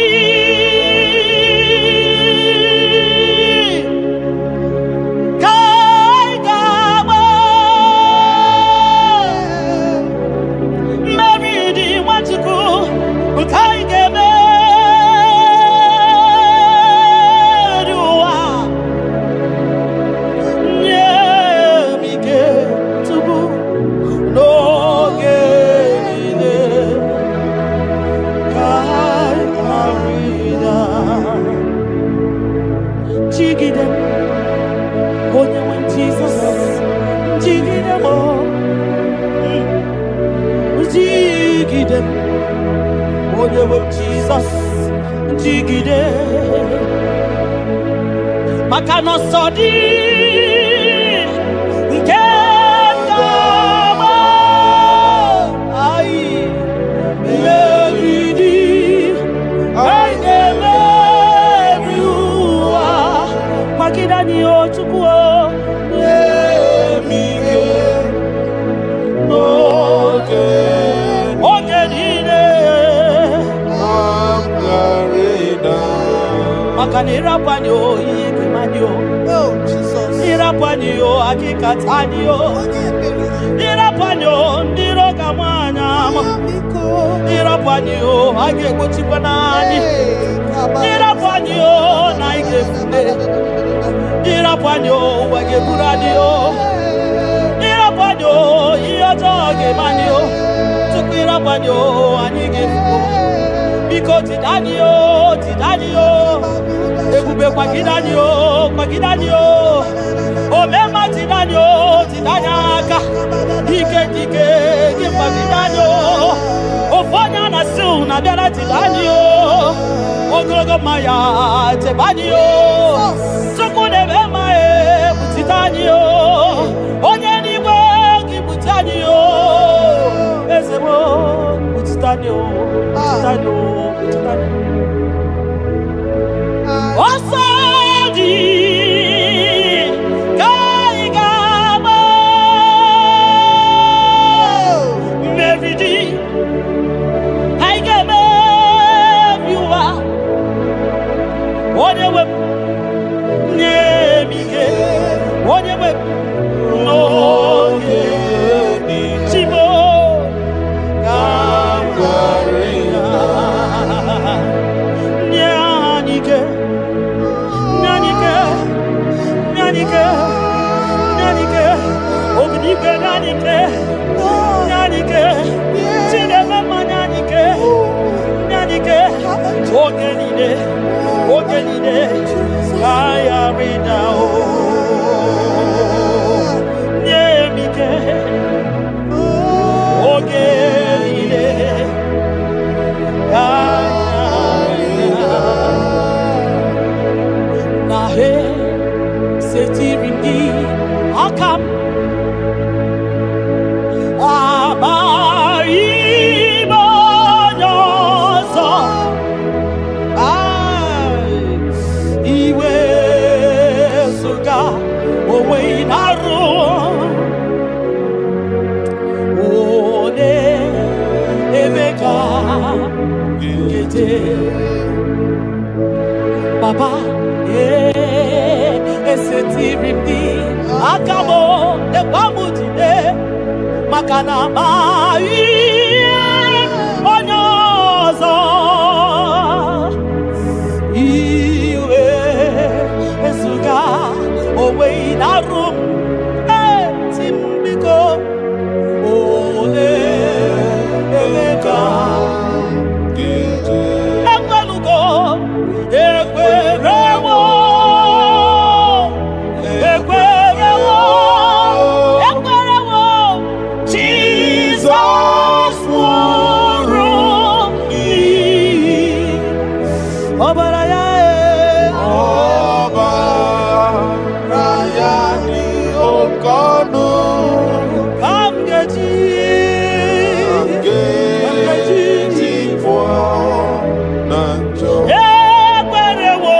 onye nwe Jesus jigide maka na ọsọ dị nke ndama anyị meriri anyị ga-emeri ụwa magide anyị o Chukwu nye m ike n'oge maka na ịrapanye ihe kemanye ịrapanye akịkatanye ịrapanye ndị iro ga-amanya ịrapanye a ga-egbochikwa n'anyị ịrapanye na ị ga-efule ịrapanye ụwa ga-eburu anyị ịrapanye ihe ọjọọ ga-emanye tupu ịrapanye anyị ga-efu biko tidani ebube kwagidani o omema na biara tibanio ogologo maya tebanio Chukwu nebe mae butitanio onye n'igwe gị butanio ezebo butitanio ọsọ dị ka ị ga-agba mmeri dị anyị ga-emebi ụwa onye nwe m nye m ihe onye nwe m n'oge chimo ka m gwara ya nye anyị ike Ognike nanike Chinema nanike Ogenine Kaya ridao Nyemike Ogenine Kaya Nahe Setirindi Akam Abaibonoso Iwe suga Owe inaru Ode Emeka Gete Papa Esetirindi Akamo Ebamutide Makana mai onyozo iwe esuga owe inarum timbiko ole emeka ekwelugo ekwerewo Jesus for me. Obaraya ni okonu. Kamgeji for nanjo. Ekwerewo.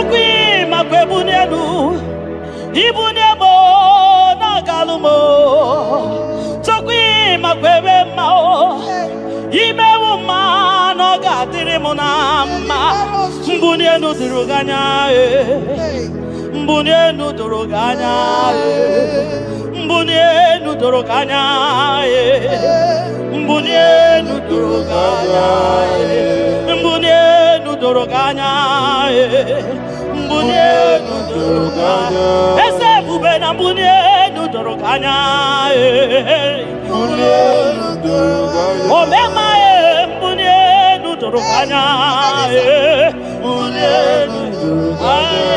Chukwi makwebunenu ibunemo na galumo Chukwi makwebe mao imewu ma no gadiri munama mbunenu duruganya mbunenu duruganya mbunenu duruganya mbunenu duruganya mbunenu duruganya mbunenu duruganya ese bube na mbunenu duruganya mbunenu duruganya omema mbunenu duruganya mbunenu duruganya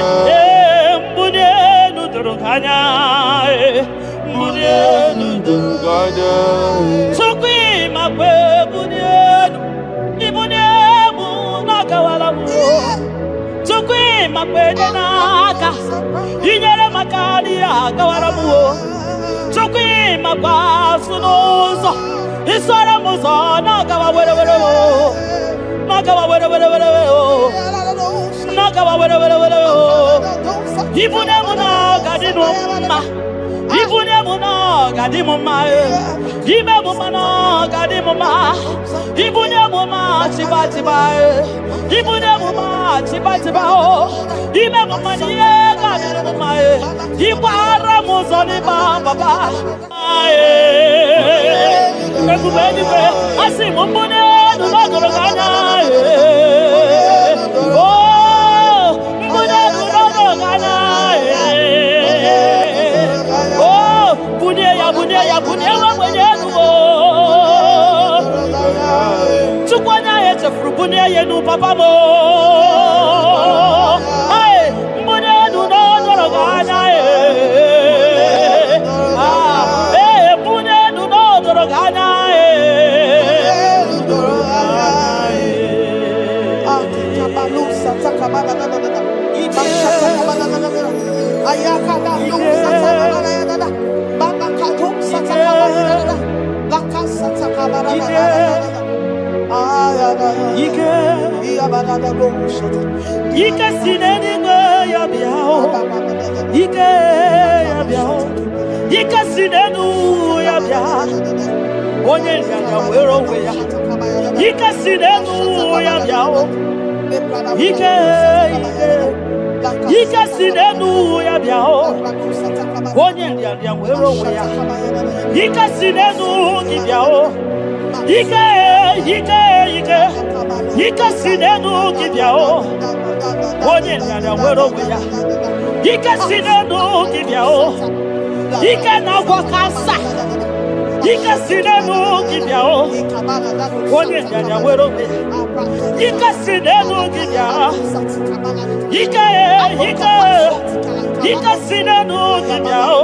mbunenu duruganya mbunenu duruganya Chukwi makwe bunenu ibunemu nakawalamu Chukwi makwe denaka inyere makali akawalamu Chukwi makwa sunuzo isara muzo nakawa were ibunemu nakadinu ma ibunemu nakadimu ma ibunemu nakadimu ma ibunemu ma chiba ibunemu ma chiba ibunemu ma nakadimu ma ibara muzoni baba ekubeni pe asimu mbunenu nakadoganya Bunia yenu papa mo, ay bunia nu no dorogana bunia nu no dorogana kabalusa takamana ayaka da lusa takamana baba katumsa takamana la casa takamana Ike sineni ya biao Ike ya biao Ike sinenu ya biao Onye ya wero we ya Ike sinenu ya biao Ike sinenu ya biao Onye ya wero we ya Ike sinenu ya biao Ike sinenu kibyao Onye nyanya wero weya Ike sinenu kibyao Ike na wakasa Ike sinenu kibyao Onye nyanya wero weya Ike sinenu kibyao Ike sinenu kibyao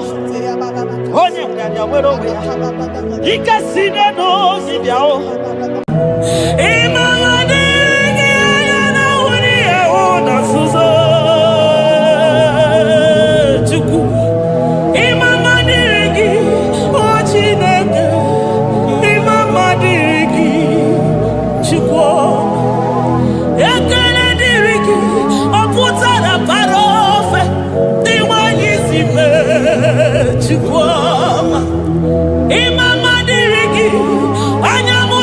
Onye nyanya wero weya Ike sinenu kibyao Imama dirigi, anyamu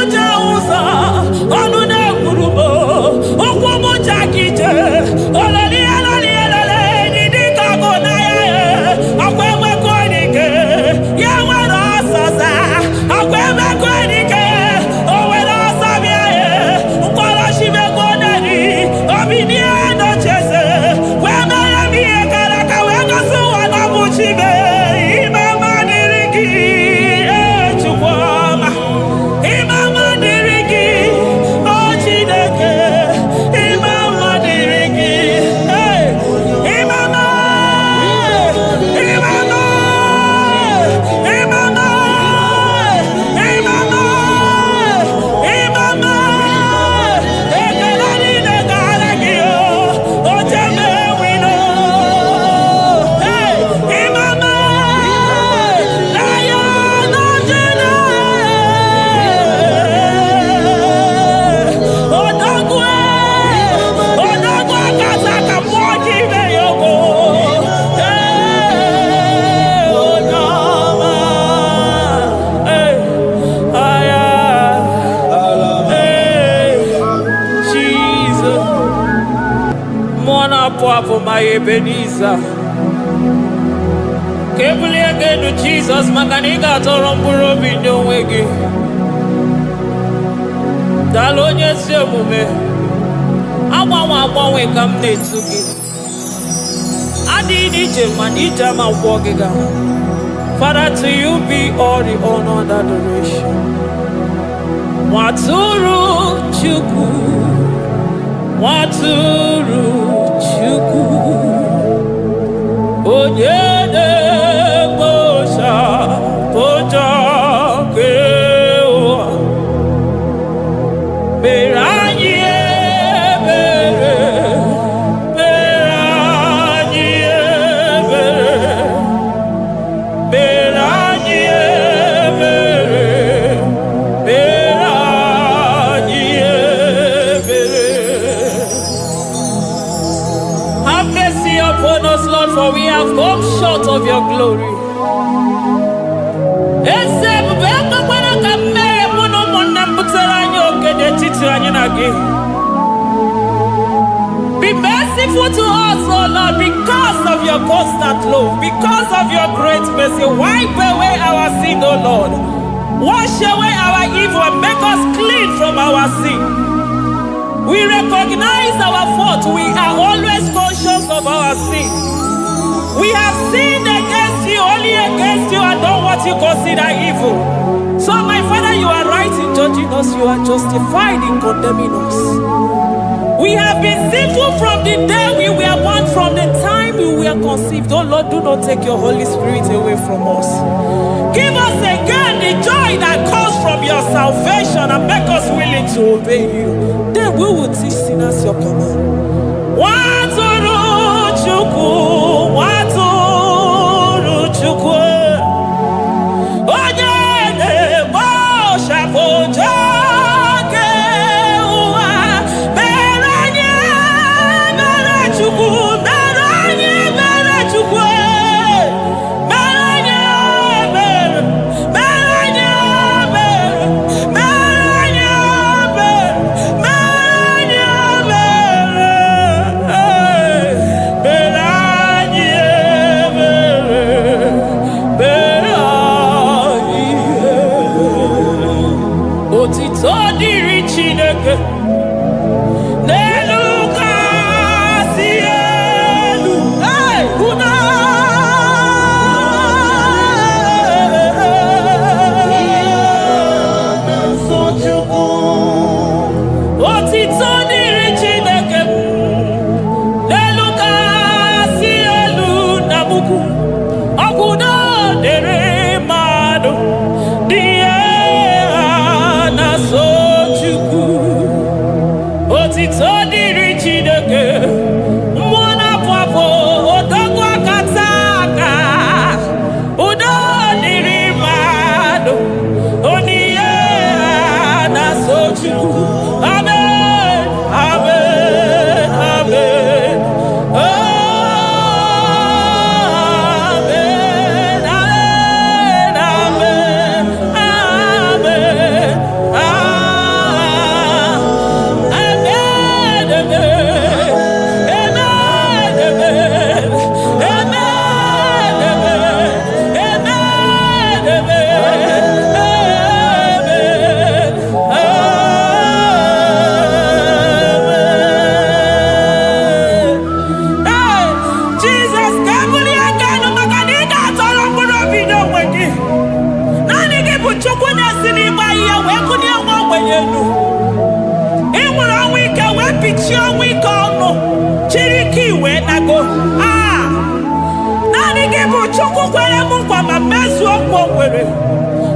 for my Ebenezer. Kebuli again to Jesus, Makaniga Toromburo Bino Wegi. Dalonya Semume. Awa we come to give. Adi Nija ma Wogiga. Father, to you be all the honor and adoration. Waturu Chuku. Waturu Chuku. Onyede Bosha Boja Kewa. Beranye Bere. Beranye Bere. Beranye Bere. Beranye Bere. Have mercy upon us, Lord, for we have come short of your glory. Be merciful to us, O Lord, because of your constant love, because of your great mercy. Wipe away our sin, O Lord. Wash away our evil and make us clean from our sin. We recognize our fault. We are always conscious of our sin. We have sinned against you, only against you, and done what you consider evil. So, my Father, you are right in judging us. You are justified in condemning us. We have been sinful from the day we were born, from the time we were conceived. Oh Lord, do not take your Holy Spirit away from us. Give us again the joy that comes from your salvation and make us willing to obey you. Then we will teach sinners your command. Waturu Chuku, Waturu Chuku. Onyede Bosha Boja.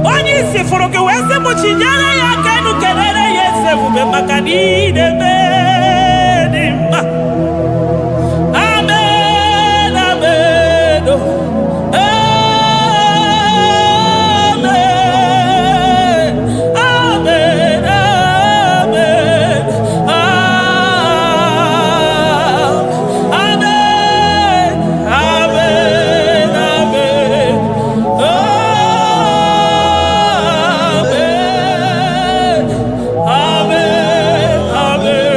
Onye isi fụrụ gị wee sị m chinyere ya aka enu kelere ya eze ebube maka na ị na-eme dị mma. Amen, amen, amen, amen, amen, amen, amen. Amen.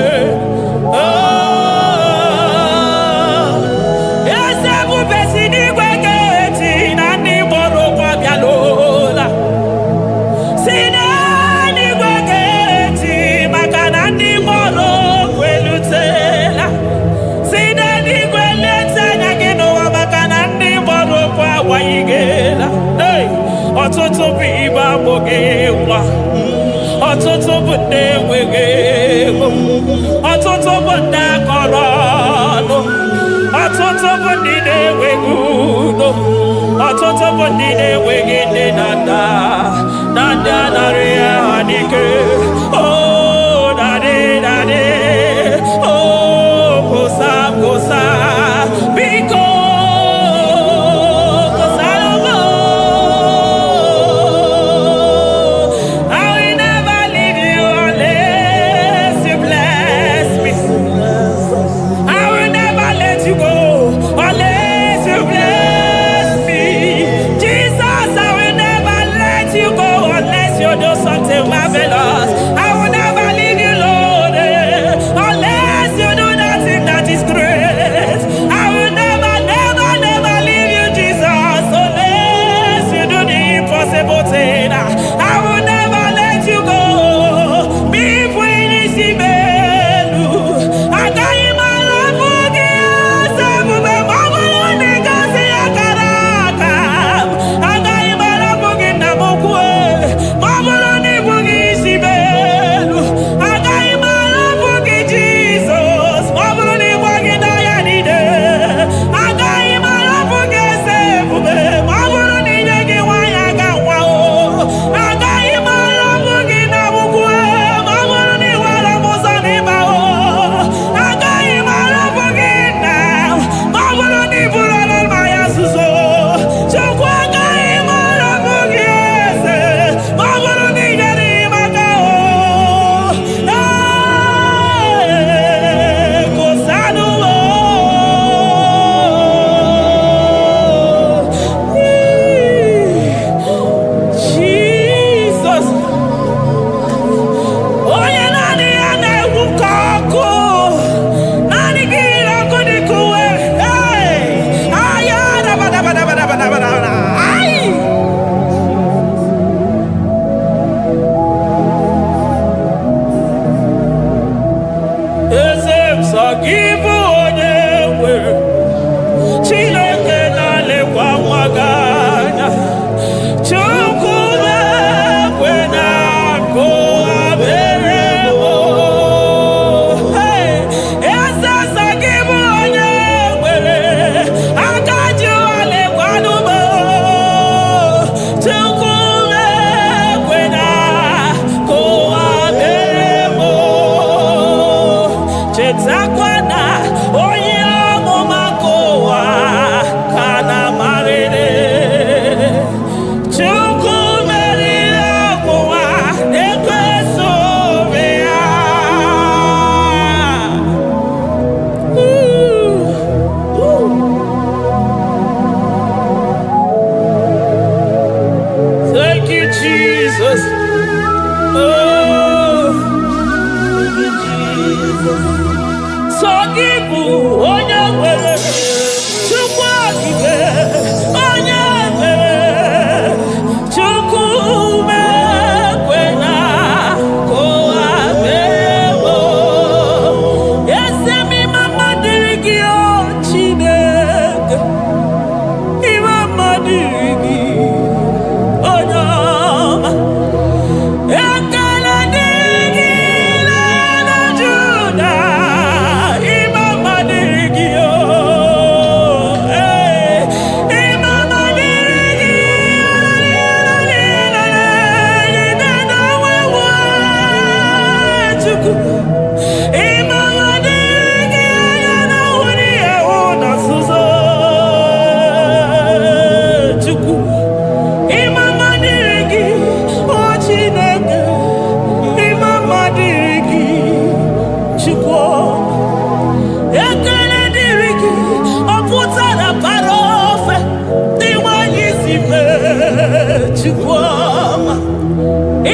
ndị enweghị ego, ọtụtụ bụ ndị akọrọ ọnụ, ọtụtụ bụ ndị na-enweghị udo, ọtụtụ bụ ndị na-enweghị nne na nna, na ndị anarị ya ha n'ike. Oh, daddy, daddy, oh, gosa, biko.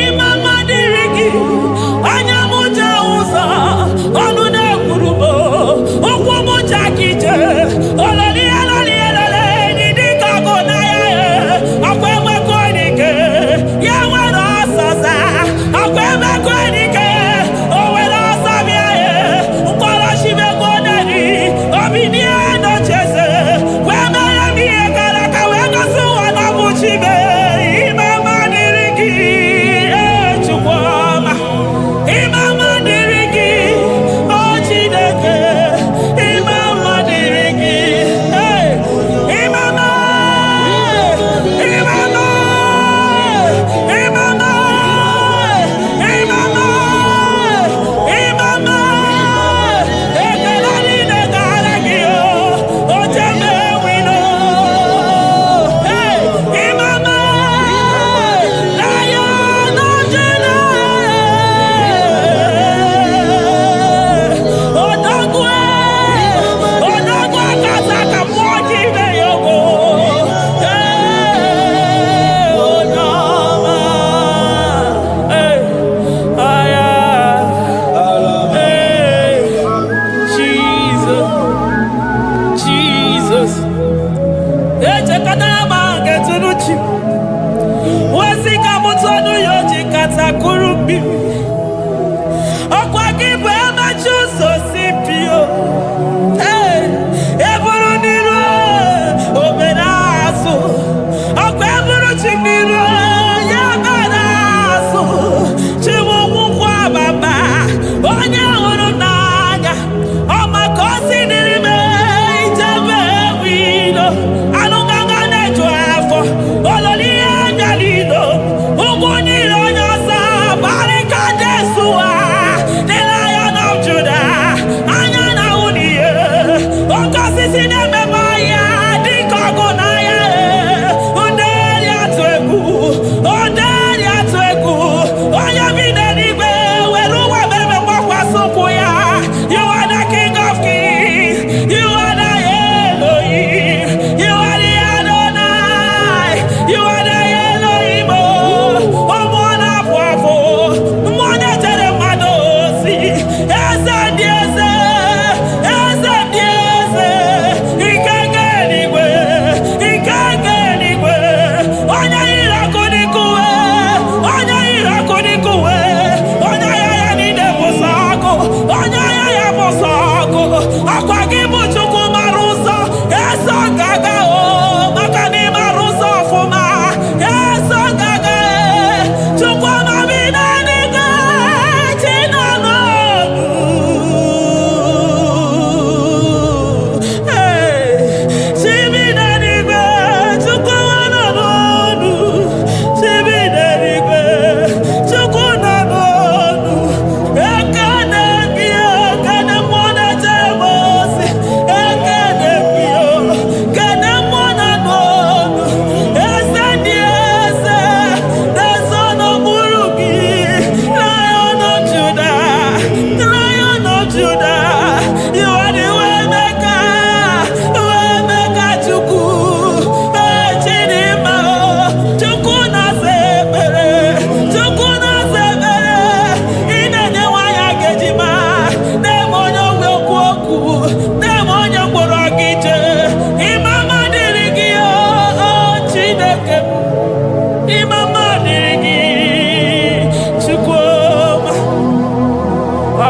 Imama dirigi, anyamuja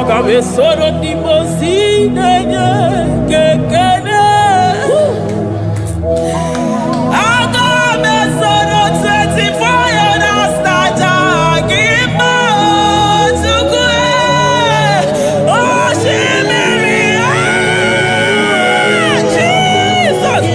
aga m esoro ndị mozi na-enye kekele. Aga m esoro 24 elders na-aja gị mma Chukwu. Osimiri Jesus.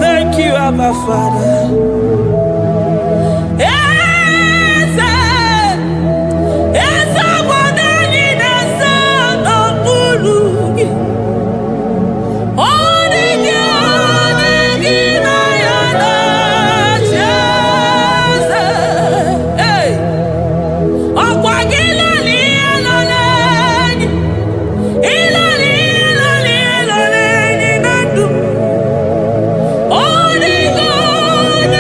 Thank you, Abba Father.
Holy God,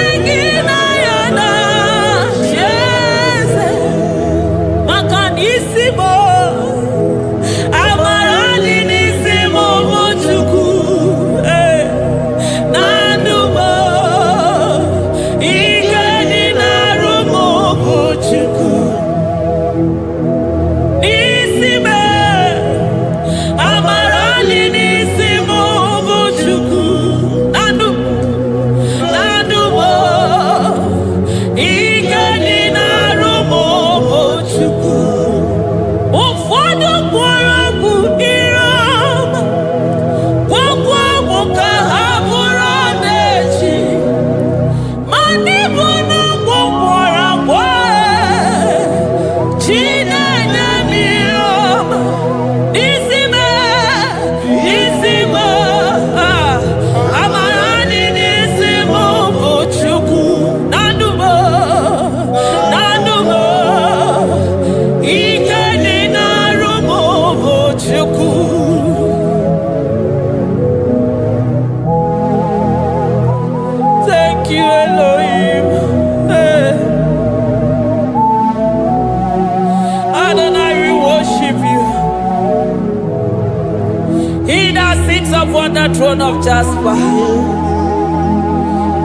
the throne of Jasper.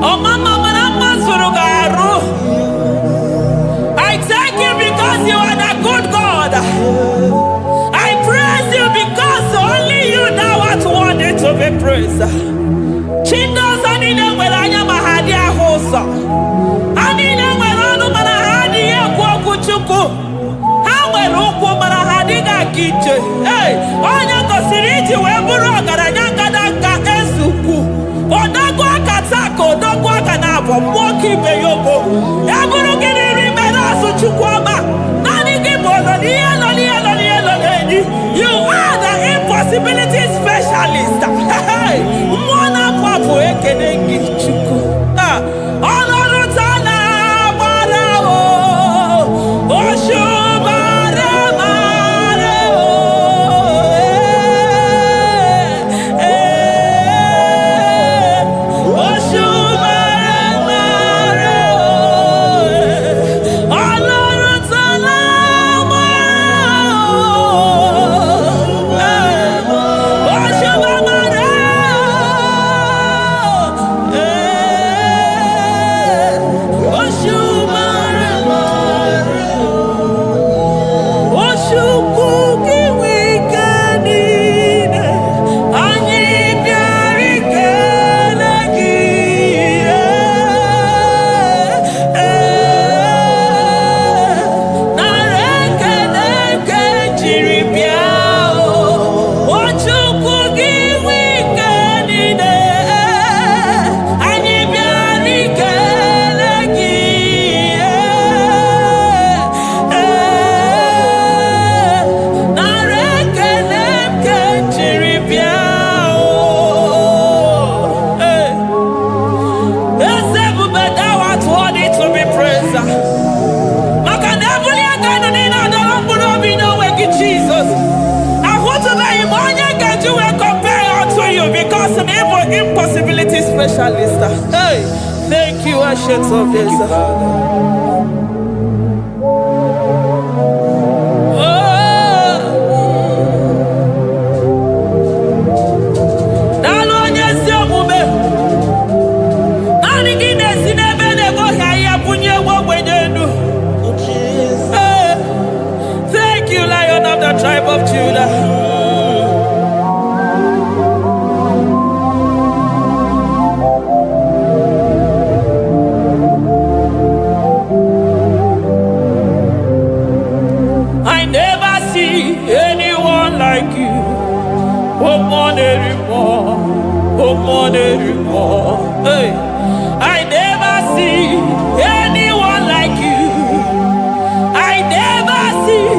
Oh, Mama, I thank you because you are the good God. I praise you because only you now are worthy to be praised. Chindos anine welanya mahadi ahosa. Anine welanu manahadi yekwa kuchuku. Hawe rukwu manahadi ga kiche. Hey, onya kosiriji weburu ogaranya kadaka esuku. Odogwa katako, odogwa kanabo, mwoki beyogo. Eburu gini rimena suchukwama. Nani gibono, nielo. You are the impossibility specialist. Hey, mwana papu ekenengi chuku. Olorutana barao, oshubare mareo. Impossibility specialist. Hey, thank you, Ancient of Days. Thank you, Lion of the tribe of Judah. Hey, I never see anyone like you. I never see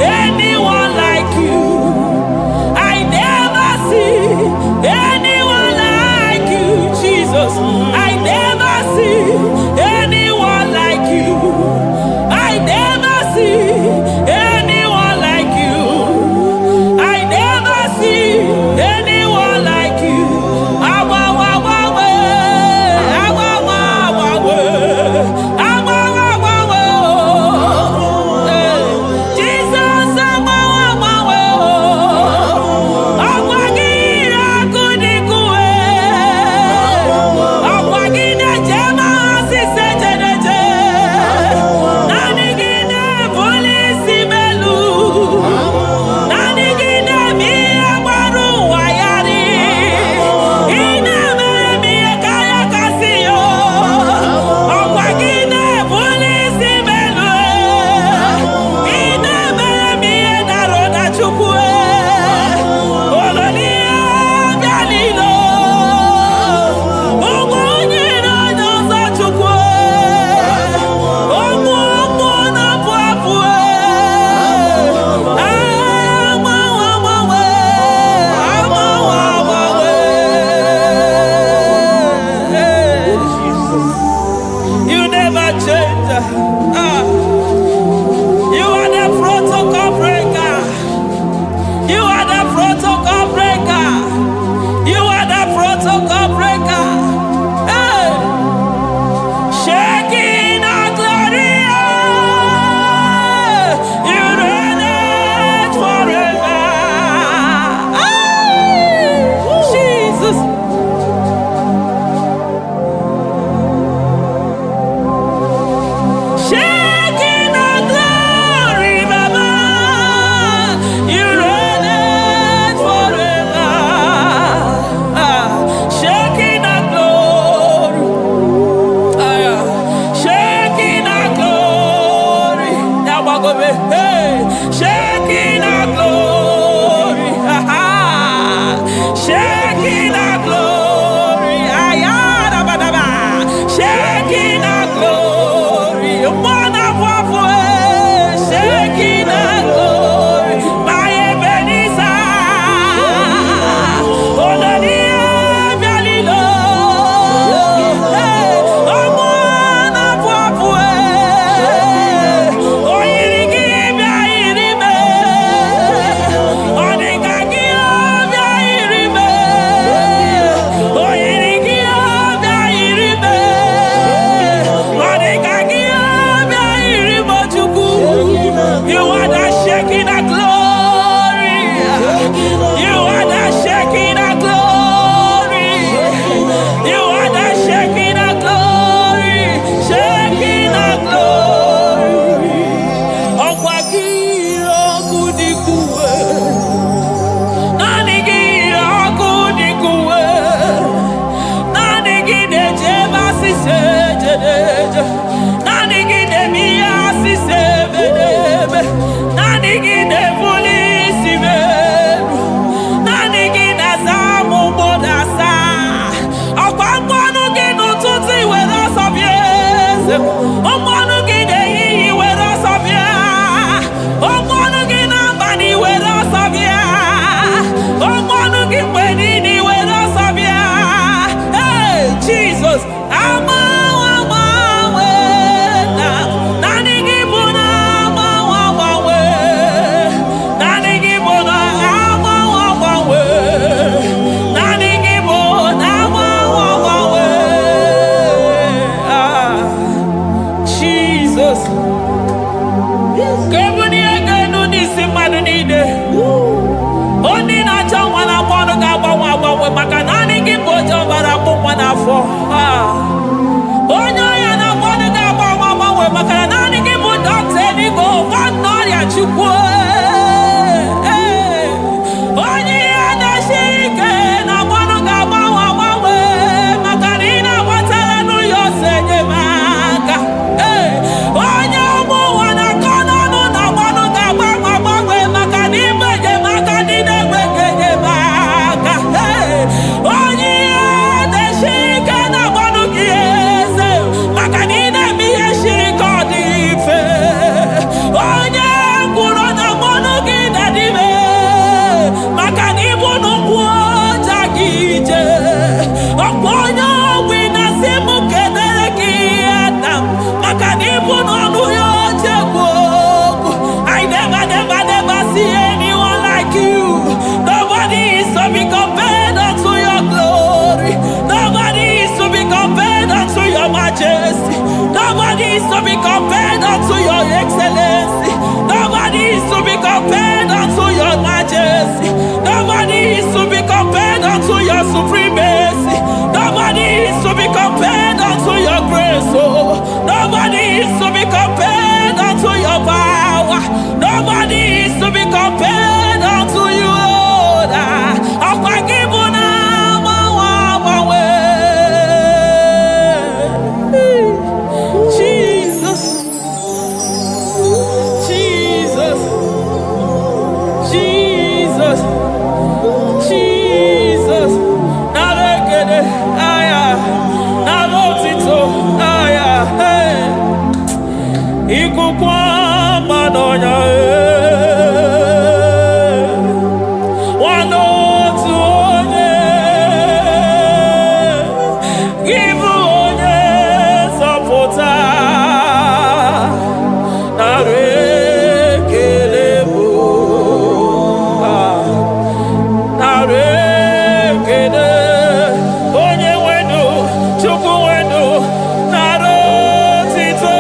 anyone like you. I never see anyone like you, Jesus. I never see anyone like you. I never see anyone like you. I never see anyone like you. Shekinah glory. Shekinah glory. Ayadabadaba. Shekinah glory. Wonderful. Shekinah glory. My Ebenezer. Supremacy. Nobody is to be compared unto your grace. Oh, nobody is to be compared unto your power. Nobody is to be compared unto you, Lord. Jesus, Jesus, Jesus, Jesus. Ikukwa madonya wanotu onye ibu onye zọpụta nara ekele bụ nara ekele onye nwenu Chukwu nwenu nara otito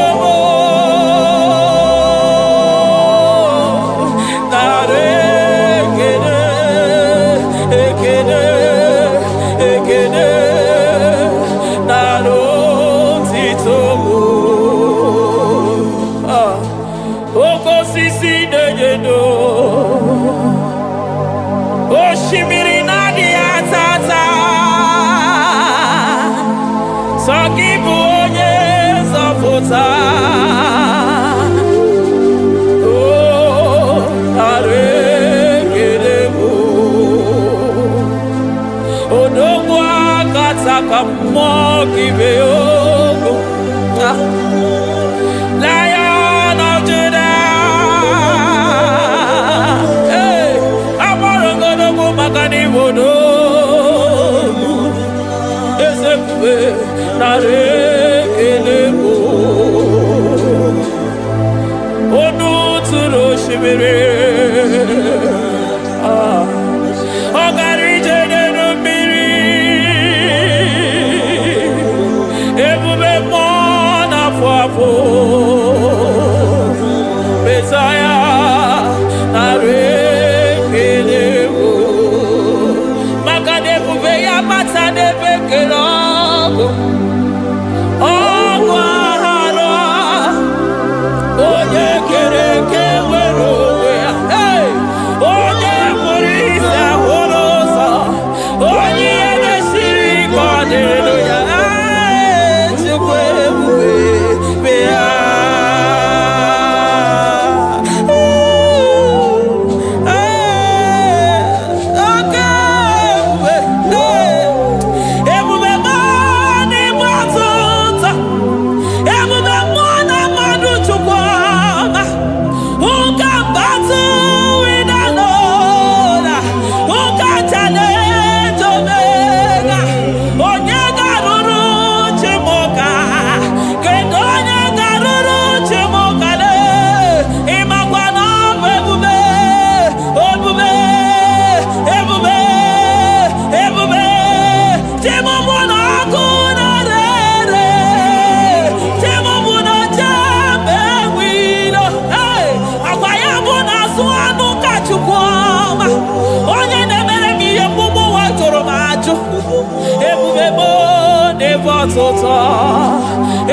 mere ọ gara ije n'elu mmiri ebube mmụọ na-afụ afụ Mesaya nara ekele maka na ebube ya bata n'ebe kere ọgụ aghara onye kere eke nwere onwe ya onye kpụrụ isi ahụrụ ụzọ onye ihe mesiri ike ọ dịrị ya Chukwu ebube bịa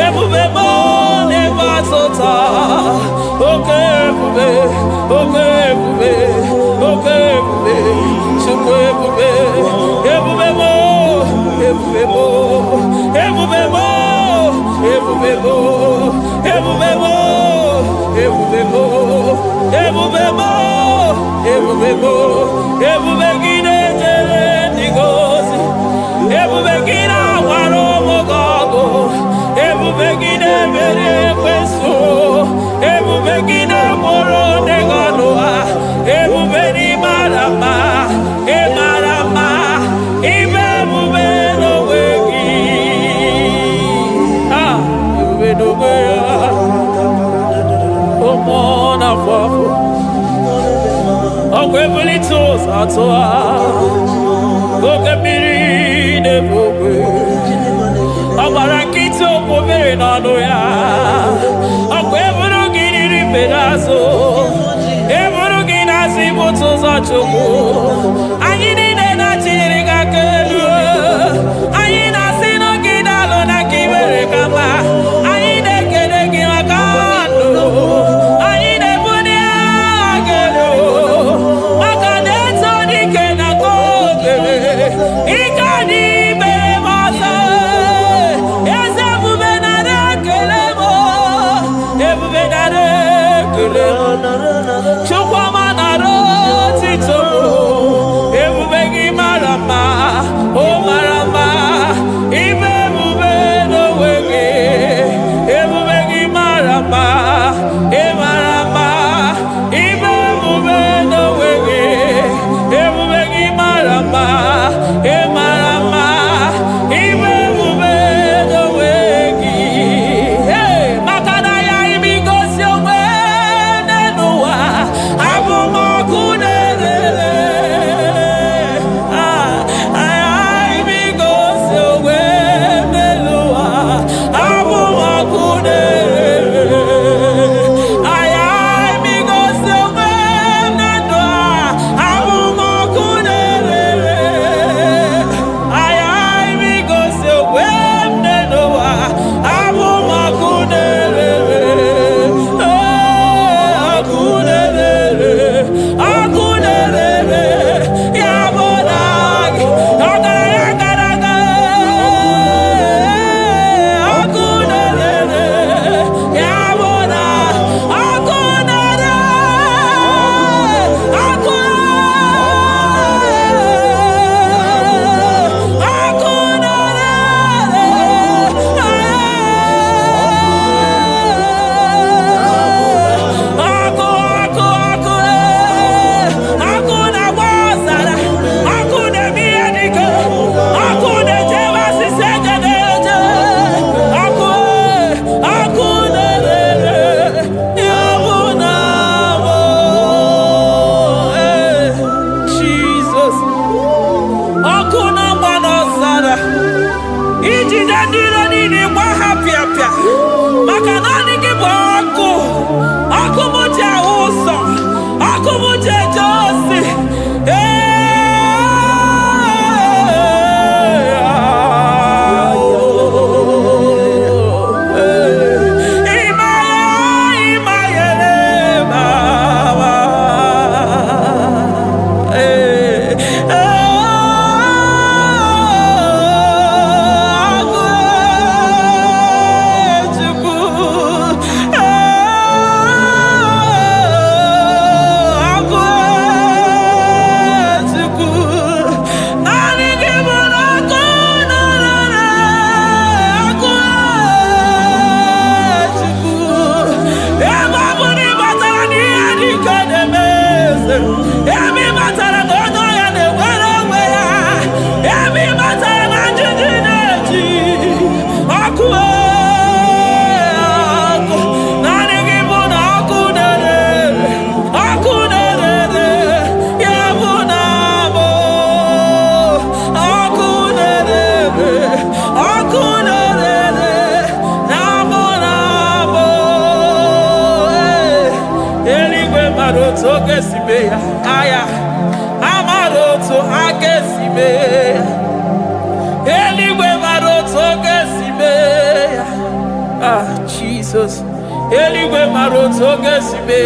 ebube mo n'ebe atụta oke ebube oke ebube oke ebube Chukwu ebube ebube mo ebube mo ebube mo ebube mo ebube mo ebube mo ebube mo ebube mo ebube gị na-ejere ndị gozi ebube gị na-agwara ụmụ gị ọgụ ebube gị na-emere ekwensu ebube gị na-agboro ndị gị ọnụ ha ebube n'ịmara mma ịmara mma ime ebube n'onwe gị ebube n'onwe ya ụmụ na-afụ afụ ọgwụ ebulite ụzọ atụ ha oke mmiri na-ebu ogwe ọ gbara nkịtị okwu mmiri n'ọnụ ya ọkwa eburu gị riri mbere azụ eburu gị na-azụ ibute ụzọ Chukwu anyị niile na-achịnyere gị aka elu anyị na-asị n'oge na-alụ na ka iwere ka mma anyị na-ekele gị maka ndụ anyị na-ebuli agha gị elu maka na eto dike na ka obere ike dị mere m ọzọ eze ebube nara ekele m ebube nara ekele Chukwuma nara otito ebube gị mara mma o mara mma ime ebube n'onwe gị ebube gị mara mma ị mara mma ime ebube n'onwe gị ebube gị mara mma ị mara mma ime ebube n'onwe gị maka na ya ime igosi onwe maroto gesime aya amaroto agesime eligwe maroto gesime Jesus eligwe maroto gesime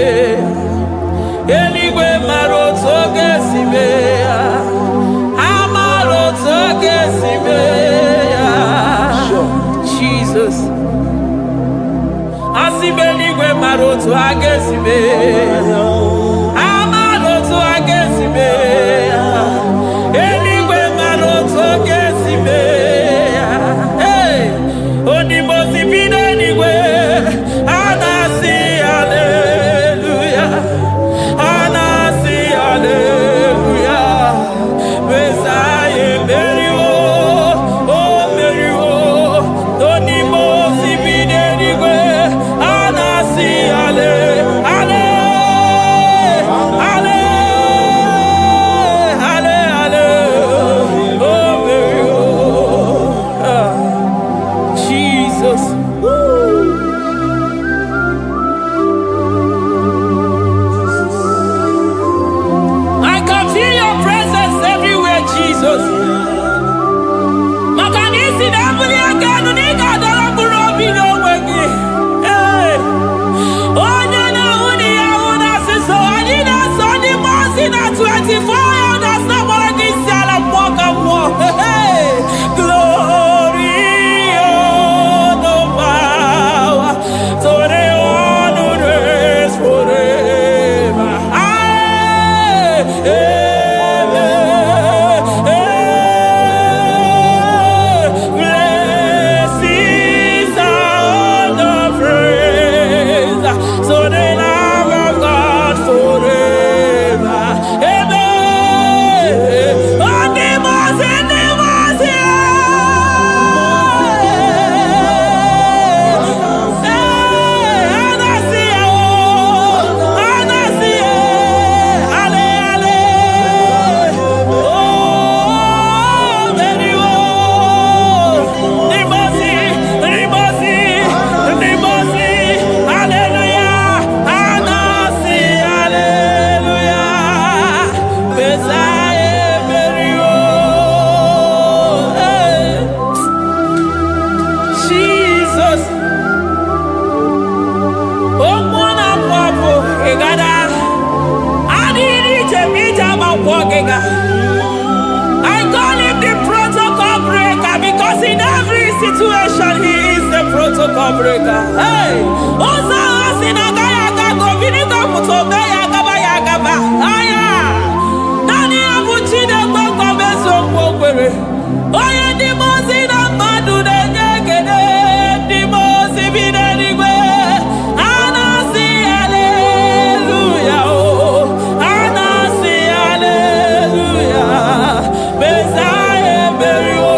eligwe maroto gesime amaroto gesime Jesus Asibeligwe maroto agesime amaroto agesime eligwe maroto gesime onimosi binenigwe anasi hallelujah anasi hallelujah Messiah meriwo oh meriwo onimosi binenigwe anasi Jesus. I can feel your presence everywhere, Jesus. Makanisi dabuli aganu nika dalaburo bino wegi. Onya na uni ya una siso anina soni mosi na 24 hours na mwagi siala mwaka mwa. Glory. I call him the protocol breaker because in every situation he is the protocol breaker. Hey, Osa Asinagaya Gago Vinigo Mutogaya Gabaya Gaba. Aya Nani Abuchide Boko Beso Wogwere. Oya Dimosina Madu de Negede Dimosi Binanigwe. Anasi hallelujah. Anasi hallelujah. Messiah Merio.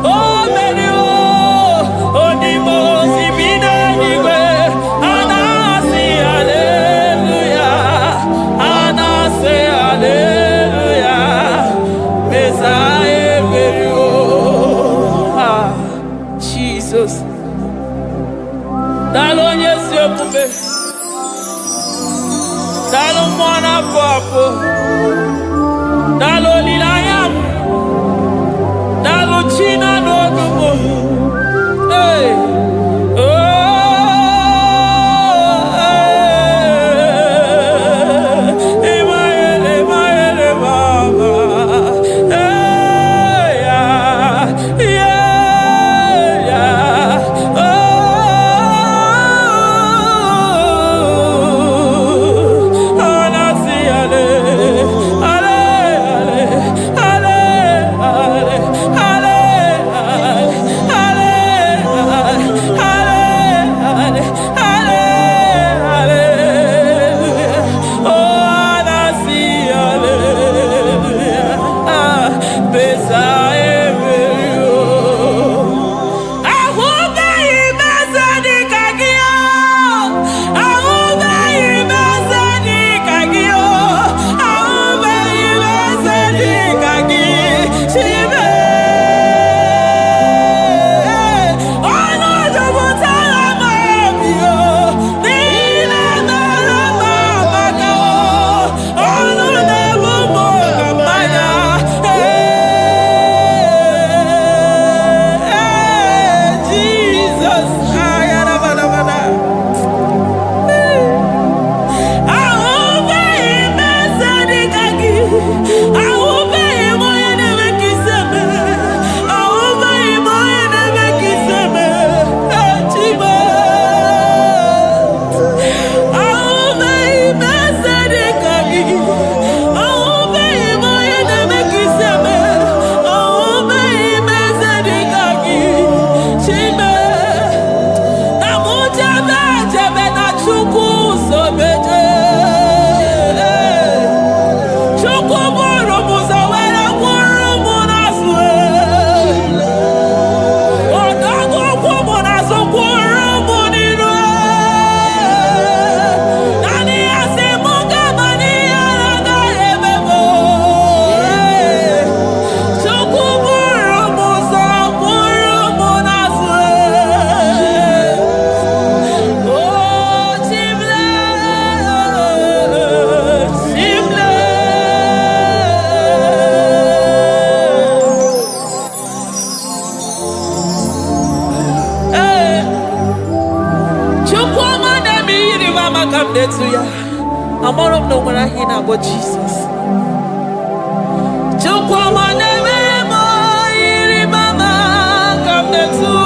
Oh Merio. Oh Dimosi Binanigwe. Anasi hallelujah. Anasi hallelujah. Messiah Merio. Jesus. Dalon yesi opube. Dalon mwana papo. Dalon lilayam. Dalon china nogumo. Hey. Oh. Emaele mama. Hey. Yeah. Oh. Anasi ale. mama come there to ya. I'm all of no one I hear about Jesus. Chukwa mama come there to